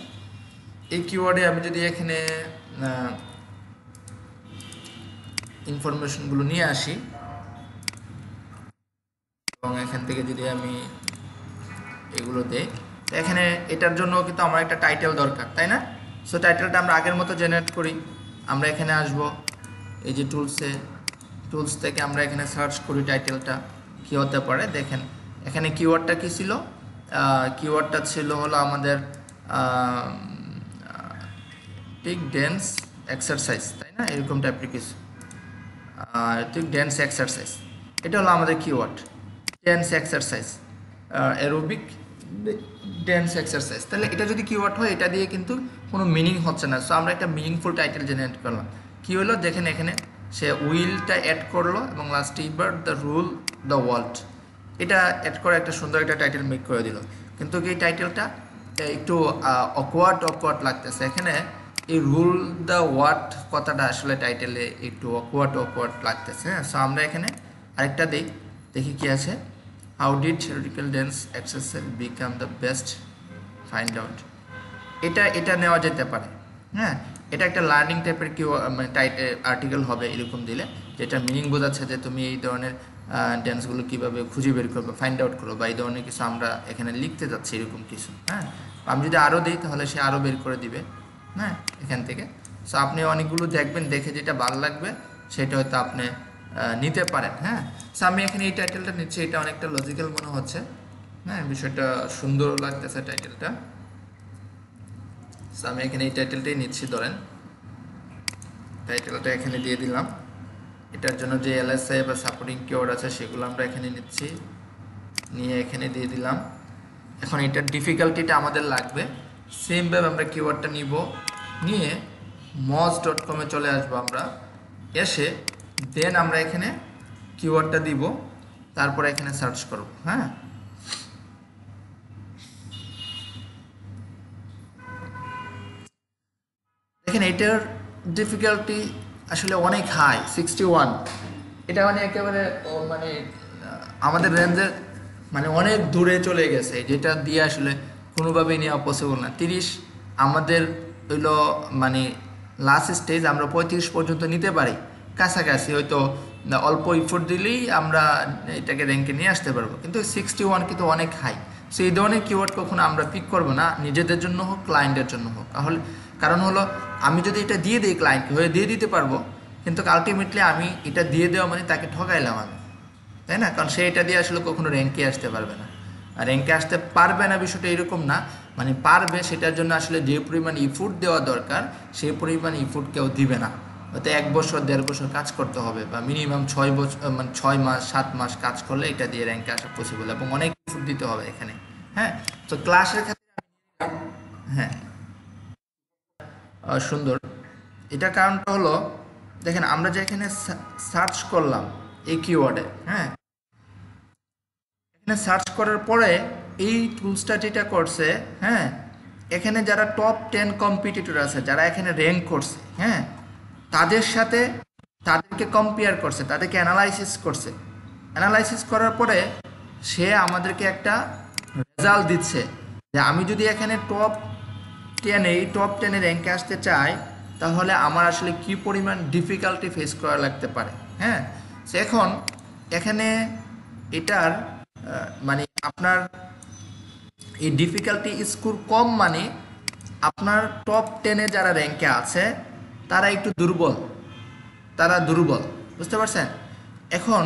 এই কিওয়ার্ডে আমি যদি এখানে ইনফরমেশনগুলো নিয়ে আসি, এবং এখান থেকে যদি আমি এগুলো দেই, এখানে এটার জন্য কিন্তু আমার একটা টাইটেল দরকার, তাই না? সো টাইটেলটা আমরা আগের মতো জেনারেট করি। আমরা এখানে আসব, এই যে টুলস থেকে আমরা এখানে সার্চ করি টাইটেলটা কী হতে পারে। দেখেন এখানে কিওয়ার্ডটা কী ছিল, কিওয়ার্ডটা ছিল হলো আমাদের ঠিক ড্যান্স এক্সারসাইজ, তাই না, এরকম টাইপের কিছু। ঠিক ড্যান্স এক্সারসাইজ, এটা হলো আমাদের keyword, dance exercise, aerobic dance exercise. তাহলে এটা যদি কিওয়ার্ড হয়, এটা দিয়ে কিন্তু কোনো মিনিং হচ্ছে না। সো আমরা একটা মিনিংফুল টাইটেল জেনারেট করলাম। কী হলো দেখেন, এখানে সে উইলটা অ্যাড করলো এবং লাস্টে এবার দ্য রুল দ্য ওয়ার্ল্ড, এটা অ্যাড করে একটা সুন্দর একটা টাইটেল মেক করে দিল। কিন্তু এই টাইটেলটা একটু অকওয়ার্ড লাগতেছে এখানে। এই রুল দ্য ওয়ার্ড কথাটা আসলে টাইটেলে একটু অকওয়ার্ড লাগতেছে। হ্যাঁ, সো আমরা এখানে আরেকটা দেখি কি আছে। How did theoretical dance exercise become the best, find out. এটা নেওয়া যেতে পারে। হ্যাঁ, এটা একটা লার্নিং টাইপের কি মানে আর্টিকেল হবে এরকম দিলে, যেটা মিনিং বোঝাচ্ছে যে তুমি এই ধরনের ড্যান্সগুলো কীভাবে খুঁজে বের করবে, ফাইন্ড আউট করো, বা এই ধরনের কিছু আমরা এখানে লিখতে যাচ্ছি এরকম কিছু। হ্যাঁ, আমি যদি আরও দিই তাহলে সে আরও বের করে দিবে। হ্যাঁ, এখান থেকে। সো আপনি অনেকগুলো দেখবেন, দেখে যেটা ভালো লাগবে সেটা হয়তো আপনি নিতে পারেন। হ্যাঁ, সো আমি এখানে এই টাইটেলটা নিচ্ছি, এটা অনেকটা লজিক্যাল মনে হচ্ছে। হ্যাঁ, বিষয়টা সুন্দর লাগতেছে টাইটেলটা। সো আমি এখানে এই টাইটেলটাই নিচ্ছি, ধরেন টাইটেলটা এখানে দিয়ে দিলাম। এটার জন্য যে এলএসআই বা সাপোর্টিং কিওয়ার্ড আছে সেগুলো আমরা এখানে নিচ্ছি, নিয়ে এখানে দিয়ে দিলাম। এখন এটার ডিফিকাল্টিটা আমাদের লাগবে, সেমভাবে আমরা কিওয়ার্ডটা নিব, নিয়ে moz.com চলে আসবো আমরা, এসে দেন আমরা এখানে কিওয়ার্ডটা দিব, তারপরে এখানে সার্চ করব। হ্যাঁ, দেখেন এটার ডিফিকাল্টি আসলে অনেক হাই, 61। এটা মানে একেবারে মানে আমাদের রেঞ্জের মানে অনেক দূরে চলে গেছে, যেটা দিয়ে আসলে কোনোভাবেই নেওয়া পসিবল না। 30 আমাদের হইলো মানে লাস্ট স্টেজ, আমরা 35 পর্যন্ত নিতে পারি, কাছাকাছি হয়তো অল্প ইফোর্ট দিলেই আমরা এটাকে র্যাঙ্কে নিয়ে আসতে পারবো, কিন্তু 61 কিন্তু অনেক হাই। সো এই ধরনের কিওয়ার্ড কখনো আমরা পিক করবো না, নিজেদের জন্য হোক ক্লায়েন্টের জন্য হোক। তাহলে কারণ হলো আমি যদি এটা দিয়ে দিই ক্লায়েন্টকে, হয়ে দিয়ে দিতে পারবো, কিন্তু আলটিমেটলি আমি এটা দিয়ে দেওয়া মানে তাকে ঠকাইলাম আমি, তাই না? কারণ সে এটা দিয়ে আসলে কখনো র্যাঙ্কে আসতে পারবে না। আর র্যাঙ্কে আসতে পারবে না বিষয়টা এরকম না, মানে পারবে, সেটার জন্য আসলে যে পরিমাণ ইফোর্ট দেওয়া দরকার সেই পরিমাণ ইফোর্ট কেউ দিবে না। হয়তো 1 বছর 1.5 বছর কাজ করতে হবে, বা মিনিমাম 6 বছর মানে 6 মাস 7 মাস কাজ করলে এটা দিয়ে র্যাঙ্কে আসা পসিবল, এবং অনেক ইফোর্ট দিতে হবে এখানে। হ্যাঁ, তো ক্লাসের ক্ষেত্রে হ্যাঁ সুন্দর। এটা কারণটা হলো দেখেন, আমরা যে এখানে সার্চ করলাম এই কিওয়ার্ডে, হ্যাঁ, এখানে সার্চ করার পরে এই টুলসটা যেটা করছে, হ্যাঁ, এখানে যারা টপ 10 কম্পিটিটর আছে, যারা এখানে র্যাঙ্ক করছে, হ্যাঁ, তাদের সাথে তাদেরকে কম্পেয়ার করছে, তাদেরকে অ্যানালাইসিস করছে। অ্যানালাইসিস করার পরে সে আমাদেরকে একটা রেজাল্ট দিচ্ছে যে আমি যদি এখানে টপ 10 র্যাঙ্কে আসতে চাই, তাহলে আমার আসলে কি পরিমাণ ডিফিকাল্টি ফেস করা লাগতে পারে। হ্যাঁ, সো এখন এখানে এটার মানে আপনার এই ডিফিকাল্টি স্কোর কম, মানে আপনার টপ 10 যারা র্যাঙ্কে আছে তারা একটু দুর্বল, বুঝতে পারছেন? এখন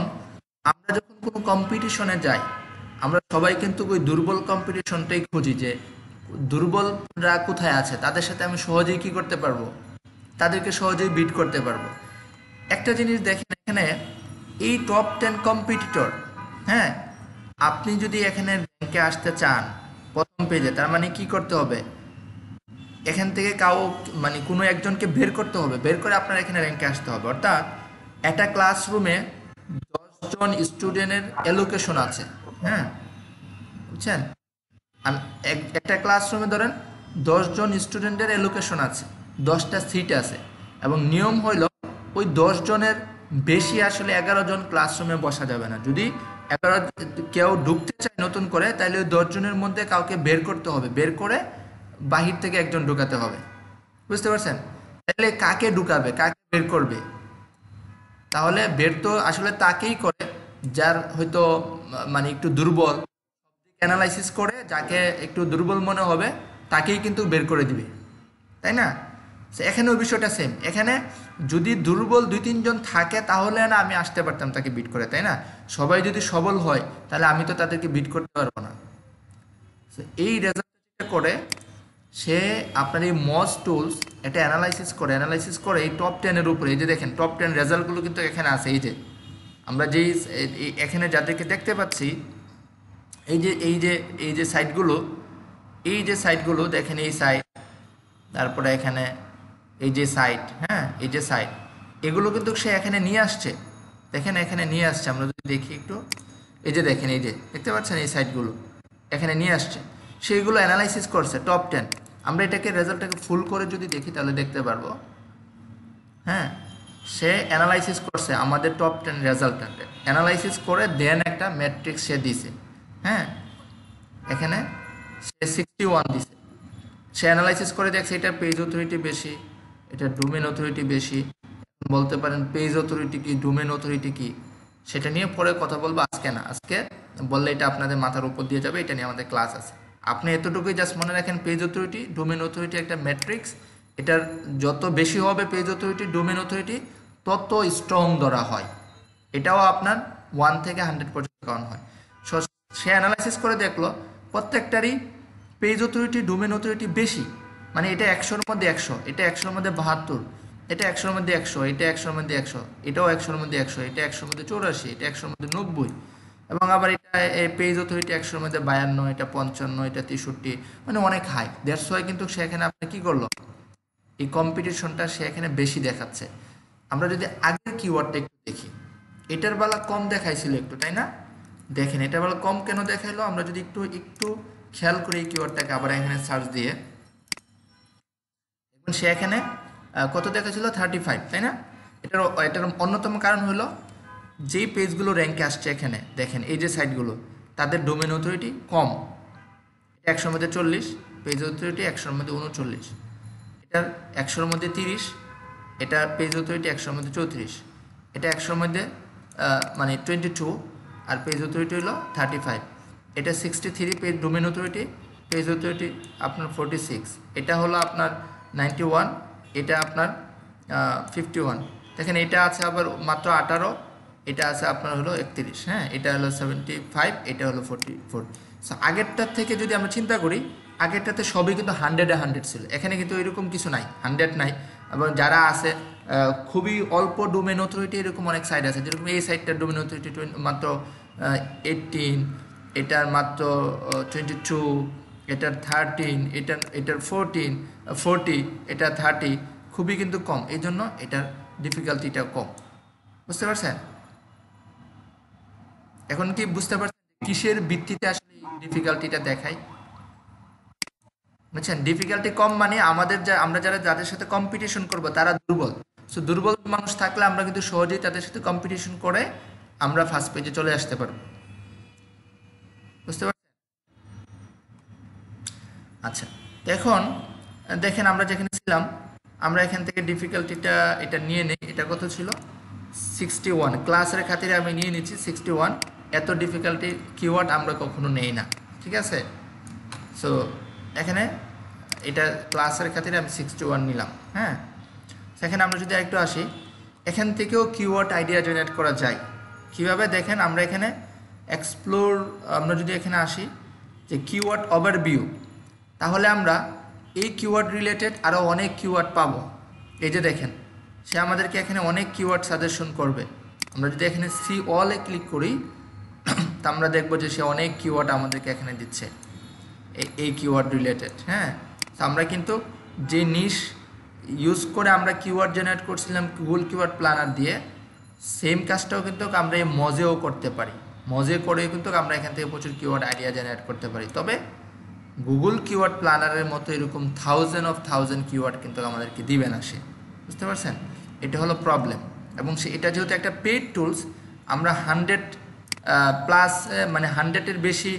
আমরা যখন কোনো কম্পিটিশনে যাই, আমরা সবাই কিন্তু ওই দুর্বল কম্পিটিশনটাই খুঁজি, যে দুর্বলরা কোথায় আছে, তাদের সাথে আমি সহজেই কি করতে পারবো, তাদেরকে সহজেই বিট করতে পারবো। একটা জিনিস দেখেন, এখানে এই টপ 10 কম্পিটিটর, হ্যাঁ, আপনি যদি এখানে র্যাঙ্কে আসতে চান প্রথম পেজে, তার মানে কি করতে হবে, এখান থেকে মানে কোনো একজনকে বের করতে হবে, বের করে আপনার এখানে র্যাঙ্কে আসতে হবে। অর্থাৎ একটা ক্লাসরুমে 10 জন স্টুডেন্টের অ্যালোকেশন আছে। হ্যাঁ, বুঝছেন? একটা ক্লাসরুমে ধরেন 10 জন স্টুডেন্টের অ্যালোকেশন আছে, 10টা সিট আছে, এবং নিয়ম হইল ওই 10 জনের বেশি আসলে 11 জন ক্লাসরুমে বসা যাবে না। যদি 11 কেউ ঢুকতে চায় নতুন করে, তাহলে ওই 10 জনের মধ্যে কাউকে বের করতে হবে, বের করে বাহির থেকে একজন ঢুকাতে হবে। বুঝতে পারছেন? তাহলে কাকে ঢুকাবে, কাকে বের করবে? তাহলে বের তো আসলে তাকেই করে যার হয়তো মানে একটু দুর্বল, অ্যানালাইসিস করে যাকে একটু দুর্বল মনে হবে তাকেই কিন্তু বের করে দিবে, তাই না? এখানে ওই বিষয়টা সেম। এখানে যদি দুর্বল 2-3 জন থাকে তাহলে না আমি আসতে পারতাম তাকে বিট করে, তাই না? সবাই যদি সবল হয় তাহলে আমি তো তাদেরকে বিট করতে পারবো না। এই রেজাল্ট করে সে আপনার এই মজ টুলস এটা অ্যানালাইসিস করে এই টপ 10-এর উপরে, এই যে দেখেন টপ 10 রেজাল্টগুলো কিন্তু এখানে আছে। এই যে আমরা যেই এখানে যাদেরকে দেখতে পাচ্ছি, এই যে এই যে এই যে সাইটগুলো, এই যে সাইটগুলো দেখেন, এই সাইট, তারপরে এখানে এই যে সাইট, হ্যাঁ এই যে সাইট, এগুলো কিন্তু সে এখানে নিয়ে আসছে। দেখেন এখানে নিয়ে আসছে, আমরা যদি দেখি একটু, এই যে দেখেন, এই যে দেখতে পাচ্ছেন এই সাইটগুলো এখানে নিয়ে আসছে, সেইগুলো অ্যানালাইসিস করছে টপ 10। আমরা এটাকে রেজাল্টটাকে ফুল করে যদি দেখি তাহলে দেখতে পারবো, হ্যাঁ সে অ্যানালাইসিস করছে আমাদের টপ 10 রেজাল্টটাকে অ্যানালাইসিস করে দেন একটা ম্যাট্রিক্স সে দিছে। হ্যাঁ এখানে সে 61 দিছে। সে অ্যানালাইসিস করে দেখছে এটার পেজ অথরিটি বেশি, এটার ডোমেন অথরিটি বেশি। বলতে পারেন পেজ অথরিটি কি, ডোমেন অথরিটি কি, সেটা নিয়ে পরে কথা বলবো, আজকে না। আজকে বললে এটা আপনাদের মাথার উপর দিয়ে যাবে, এটা নিয়ে আমাদের ক্লাস আছে। আপনি এতটুকুই জাস্ট মনে রাখেন, পেজ অথরিটি, ডোমেন অথরিটি একটা ম্যাট্রিক্স, এটার যত বেশি হবে পেজ অথরিটি, ডোমেন অথরিটি, তত স্ট্রং ধরা হয়। এটাও আপনার 1 থেকে 100 পর্যন্ত কাউন্ট হয়। সো সে অ্যানালাইসিস করে দেখলো প্রত্যেকটারই পেজ অথরিটি, ডোমেন অথরিটি বেশি, মানে এটা 100-এর মধ্যে 100, এটা 100-এর মধ্যে 72, এটা 100-এর মধ্যে 100, এটা 100-এর মধ্যে 100, এটাও 100-এর মধ্যে 100, এটা 100-এর মধ্যে 84, এটা 100-এর মধ্যে 90, এবং আবার এটা পেজ অথরিটি 100-এর মধ্যে 52, এটা 55, এটা 63, মানে অনেক হাই। দ্যাটস ওয়াই কিন্তু সেখানে আপনি কি করলো, এই কম্পিটিশনটা সে এখানে বেশি দেখাচ্ছে। আমরা যদি আগের কিওয়ার্ডটা একটু দেখি, এটার বেলা কম দেখাইছিল একটু, তাই না? দেখেন এটার বেলা কম কেন দেখাইলো, আমরা যদি একটু একটু খেয়াল করি এই কিওয়ার্ডটাকে, আবার এখানে সার্চ দিয়ে দেখুন সে এখানে কত দেখাচ্ছিল, 35, তাই না? এটার অন্যতম কারণ হলো যেই পেজগুলো র্যাঙ্কে আসছে এখানে দেখেন, এই যে সাইটগুলো, তাদের ডোমেন অথরিটি কম, এটা 100-এর মধ্যে 40, পেজ অথরিটি 100-এর মধ্যে 39, এটার 100-এর মধ্যে 30, এটা পেজ অথরিটি 100-এর মধ্যে 34, এটা 100-এর মধ্যে মানে 22, আর পেজ অথরিটি হলো 35, এটা 63 page domain authority, page authority আপনার 46, এটা হলো আপনার 91, এটা আপনার 51। দেখেন এটা আছে আবার মাত্র 18, এটা আছে আপনার হলো 31, হ্যাঁ এটা হলো 75, এটা হলো 44। সো আগেরটার থেকে যদি আমরা চিন্তা করি, আগেরটাতে সবই কিন্তু 100-এ 100 ছিল, এখানে কিন্তু এরকম কিছু নাই, 100 নাই। এবং যারা আছে খুবই অল্প ডোমেন অথরিটি, এরকম অনেক সাইট আছে, যেরকম এই সাইটটার ডোমেন অথরিটি মাত্র 18, এটার মাত্র 22, এটার 13, এটার 40, এটা 30, খুবই কিন্তু কম, এই জন্য এটার ডিফিকাল্টিটা কম। বুঝতে পারছেন? এখন কি বুঝতে পারছেন কিসের ভিত্তিতে আসলে ডিফিকাল্টিটা দেখায়? বুঝছেন, ডিফিকাল্টি কম মানে আমরা যাদের সাথে কম্পিটিশন করব তারা দুর্বল। সো দুর্বল মানুষ থাকলে আমরা কিন্তু সহজেই তাদের সাথে কম্পিটিশন করে আমরা ফার্স্ট পেজে চলে আসতে পারবো। বুঝতে পারছেন? আচ্ছা, এখন দেখেন আমরা যেখানে ছিলাম, আমরা এখান থেকে ডিফিকাল্টিটা এটা নিয়ে নেই, এটা কত ছিল, 61। ক্লাসের খাতিরে আমি নিয়ে নিচ্ছি 61। এত ডিফিকাল্টি কিওয়ার্ড আমরা কখনো নেই না, ঠিক আছে? সো এখানে এটা ক্লাসের খাতিরে আমি 61 নিলাম, হ্যাঁ। সেখানে আমরা যদি একটু আসি, এখান থেকেও কিওয়ার্ড আইডিয়া জেনারেট করা যায় কিভাবে, দেখেন আমরা এখানে এক্সপ্লোর, আমরা যদি এখানে আসি যে কিওয়ার্ড ওভারভিউ, তাহলে আমরা এই কিওয়ার্ড রিলেটেড আরও অনেক কিওয়ার্ড পাবো। এই যে দেখেন সে আমাদেরকে এখানে অনেক কিওয়ার্ড সাজেশন করবে। আমরা যদি এখানে সি অলে ক্লিক করি তা আমরা দেখবো যে সে অনেক কিওয়ার্ড আমাদেরকে এখানে দিচ্ছে এই কিওয়ার্ড রিলেটেড, হ্যাঁ। তো আমরা কিন্তু যে নিশ ইউজ করে আমরা কিওয়ার্ড জেনারেট করছিলাম গুগল কিওয়ার্ড প্ল্যানার দিয়ে, সেম কাজটাও কিন্তু আমরা এই মজেও করতে পারি। মজে করে কিন্তু আমরা এখান থেকে প্রচুর কিওয়ার্ড আইডিয়া জেনারেট করতে পারি। তবে গুগল কিওয়ার্ড প্ল্যানারের মতো এরকম 1000 কিওয়ার্ড কিন্তু আমাদেরকে দিবে না সে। বুঝতে পারছেন? এটা হলো প্রবলেম। এবং এটা যেহেতু একটা পেইড টুলস, আমরা 100+ মানে 100-এর বেশি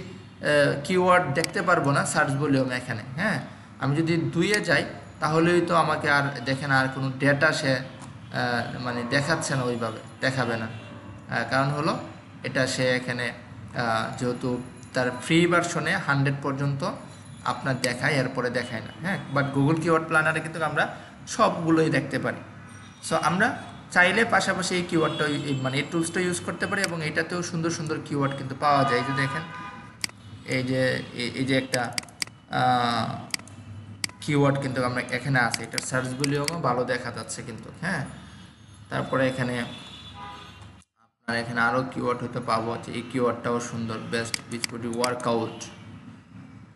কিওয়ার্ড দেখতে পারবো না সার্চ ভলিউমে এখানে, হ্যাঁ। আমি যদি 2-এ যাই তাহলেই তো আমাকে আর দেখেন আর কোনো ডেটা সে মানে দেখাচ্ছে না, ওইভাবে দেখাবে না। কারণ হলো এটা সে এখানে যেহেতু তার ফ্রি ভার্সনে 100 পর্যন্ত আপনার দেখায়, এরপরে দেখায় না, হ্যাঁ। বাট গুগল কিওয়ার্ড প্ল্যানারে কিন্তু আমরা সবগুলোই দেখতে পারি। সো আমরা চাইলে পাশাপাশি এই কিওয়ার্ডটা মানে এই টুলসটা ইউজ করতে পারি, এবং এটাতেও সুন্দর সুন্দর কিওয়ার্ড কিন্তু পাওয়া যায়। যে দেখেন এই যে একটা কিওয়ার্ড কিন্তু আমরা এখানে আছে, এটার সার্চ ভলিউমও ভালো দেখা যাচ্ছে কিন্তু, হ্যাঁ। তারপরে এখানে আপনার এখানে আরও কিওয়ার্ড হতে পাবো, যে এই কিওয়ার্ডটাও সুন্দর, বেস্ট বিচ বডি ওয়ার্কআউট।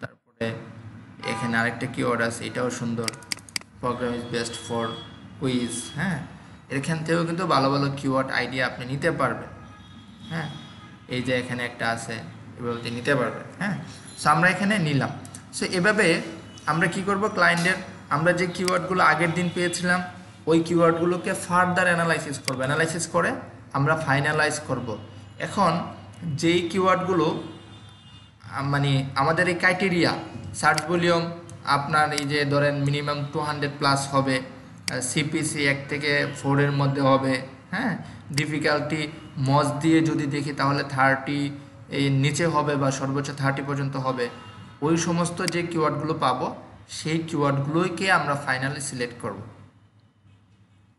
তারপরে এখানে আরেকটা কিওয়ার্ড আছে, এটাও সুন্দর, programme is best for quiz, হ্যাঁ। এখান থেকেও কিন্তু ভালো ভালো কিওয়ার্ড আইডিয়া আপনি নিতে পারবেন, হ্যাঁ। এই যে এখানে একটা আছে, এভাবে নিতে পারবেন, হ্যাঁ। সো আমরা এখানে নিলাম। সো এভাবে আমরা কি করব, ক্লায়েন্টের আমরা যে কিওয়ার্ডগুলো আগের দিন পেয়েছিলাম ওই কিওয়ার্ডগুলোকে ফার্দার অ্যানালাইসিস করে আমরা ফাইনালাইজ করব। এখন যেই কিওয়ার্ডগুলো মানে আমাদের এই ক্রাইটেরিয়া সার্চ ভলিউম আপনার এই যে ধরেন মিনিমাম 200+ হবে, সিপিসি 1 থেকে 4 মধ্যে হবে, হ্যাঁ। ডিফিকাল্টি মজ দিয়ে যদি দেখি তাহলে 30 এই নিচে হবে বা সর্বোচ্চ 30 পর্যন্ত হবে। ওই সমস্ত যে কিওয়ার্ডগুলো পাবো সেই কিওয়ার্ডগুলোকে আমরা ফাইনালি সিলেক্ট করব,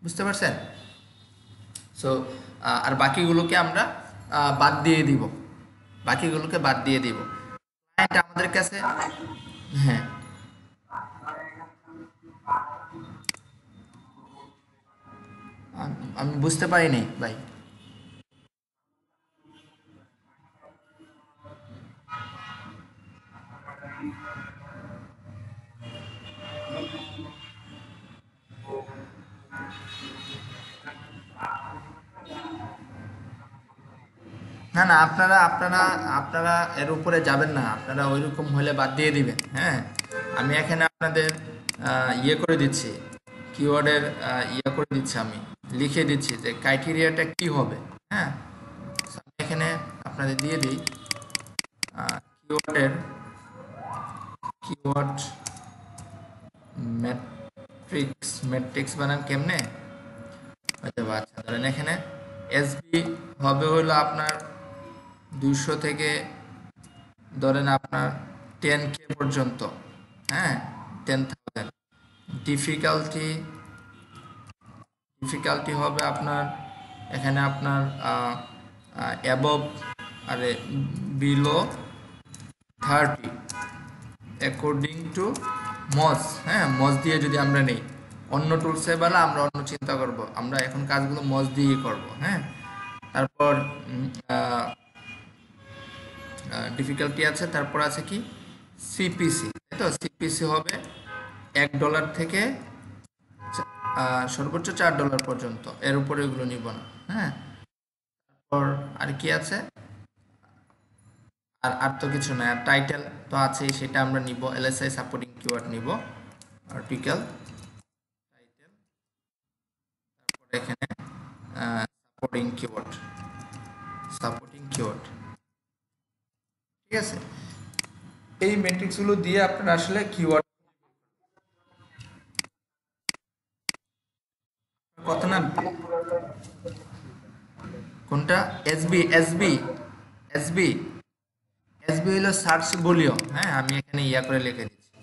বুঝতে পারছেন? সো আর বাকিগুলোকে আমরা বাদ দিয়ে দিব, ক্লায়েন্ট আমাদের কাছে, হ্যাঁ আমি বুঝতে পারিনি ভাই। না না, আপনারা এর উপরে যাবেন না, আপনারা ওইরকম হলে বাদ দিয়ে দিবেন, হ্যাঁ। আমি এখানে আপনাদের ইয়ে করে দিচ্ছি, কিওয়ার্ডের ইয়ে করে দিচ্ছি, আমি লিখে দিচ্ছি যে ক্রাইটেরিয়াটা কি হবে, হ্যাঁ। আমি এখানে আপনাদের দিয়ে দিই কিওয়ার্ড ম্যাট্রিক্স বানান কেমনে, আচ্ছা ধরেন এখানে এসবি হবে হলো আপনার 200 থেকে ধরেন আপনার 10K পর্যন্ত, হ্যাঁ, 10,000। ডিফিকাল্টি হবে আপনার এখানে আপনার অ্যাবভ আরে বিলো 30 অ্যাকর্ডিং টু মজ, হ্যাঁ। মজ দিয়ে যদি আমরা নেই, অন্য টুলসে বেলা আমরা অন্য চিন্তা করব, আমরা এখন কাজগুলো মজ দিয়েই করব, হ্যাঁ। তারপর ডিফিকাল্টি আছে, তারপর আছে কি সিপিসি, তাই তো। সিপিসি হবে $1 থেকে সর্বোচ্চ $4 পর্যন্ত, এর উপরে এগুলো নিব না, হ্যাঁ। তারপর আর কি আছে, আর তো কিছু না, টাইটেল তো আছেই, সেটা আমরা নিব, এলএসআই সাপোর্টিং কিওয়ার্ড নিব, আর্টিকেল টাইটেল, তারপর এখানে সাপোর্টিং কিওয়ার্ড, ঠিক আছে। এই ম্যাট্রিক্সগুলো দিয়ে আপনারা আসলে কিওয়ার্ড কত না, কোনটা এসবি হলো সার্চ ভলিউম, হ্যাঁ। আমি এখানে ইয়া করে লিখে দিচ্ছি,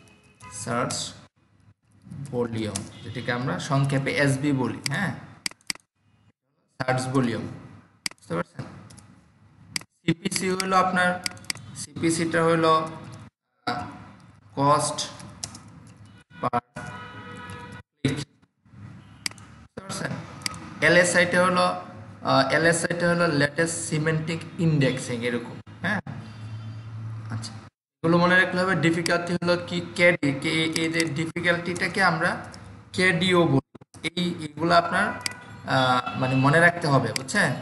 সার্চ ভলিউম, যেটাকে আমরা সংক্ষেপে এসবি বলি, হ্যাঁ, সার্চ ভলিউম, বুঝতে পারছেন। সিপিসি হলো আপনার, সিপিসিটা হলো কস্ট পার ক্লিক, বুঝতে পারছেন। এলএসআইটা হলো লেটেস্ট সিমেন্টিক ইন্ডেক্সিং, এরকম, হ্যাঁ। আচ্ছা, এগুলো মনে রাখতে হবে। ডিফিকাল্টি হলো কি কেডি, এই যে ডিফিকাল্টিটাকে আমরা কেডিও বলি, এইগুলো আপনার মানে মনে রাখতে হবে, বুঝছেন।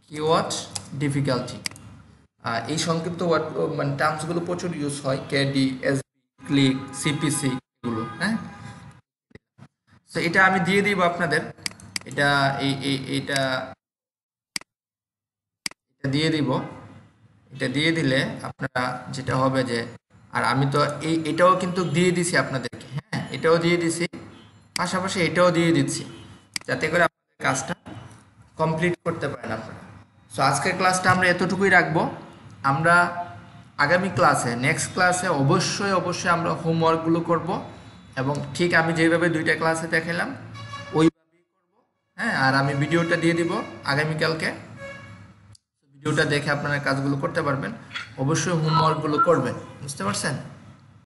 কিওয়ার্ড ডিফিকাল্টি, এই সংক্ষিপ্ত ওয়ার্ড মানে টার্মসগুলো প্রচুর ইউজ হয়, কেডি, এসবি, ক্লিক, সিপিসি, এগুলো, হ্যাঁ। তো এটা আমি দিয়ে দিব আপনাদের, এটা এইটা দিয়ে দিব, এটা দিয়ে দিলে আপনারা যেটা হবে যে, আর আমি তো এটাও কিন্তু দিয়ে দিছি আপনাদেরকে, হ্যাঁ, এটাও দিয়ে দিছি, পাশাপাশি এটাও দিয়ে দিচ্ছি, যাতে করে আপনাদের কাজটা কমপ্লিট করতে পারেন আপনারা। সো আজকের ক্লাসটা আমরা এতটুকুই রাখবো। আমরা আগামী ক্লাসে, নেক্সট ক্লাসে অবশ্যই আমরা হোমওয়ার্কগুলো করব, এবং ঠিক আমি যেভাবে 2টা ক্লাসে দেখালাম ওইভাবেই করব, হ্যাঁ। আর আমি ভিডিওটা দিয়ে দিব আগামীকালকে, ভিডিওটা দেখে আপনারা কাজগুলো করতে পারবেন। অবশ্যই হোমওয়ার্কগুলো করবেন, বুঝতে পারছেন।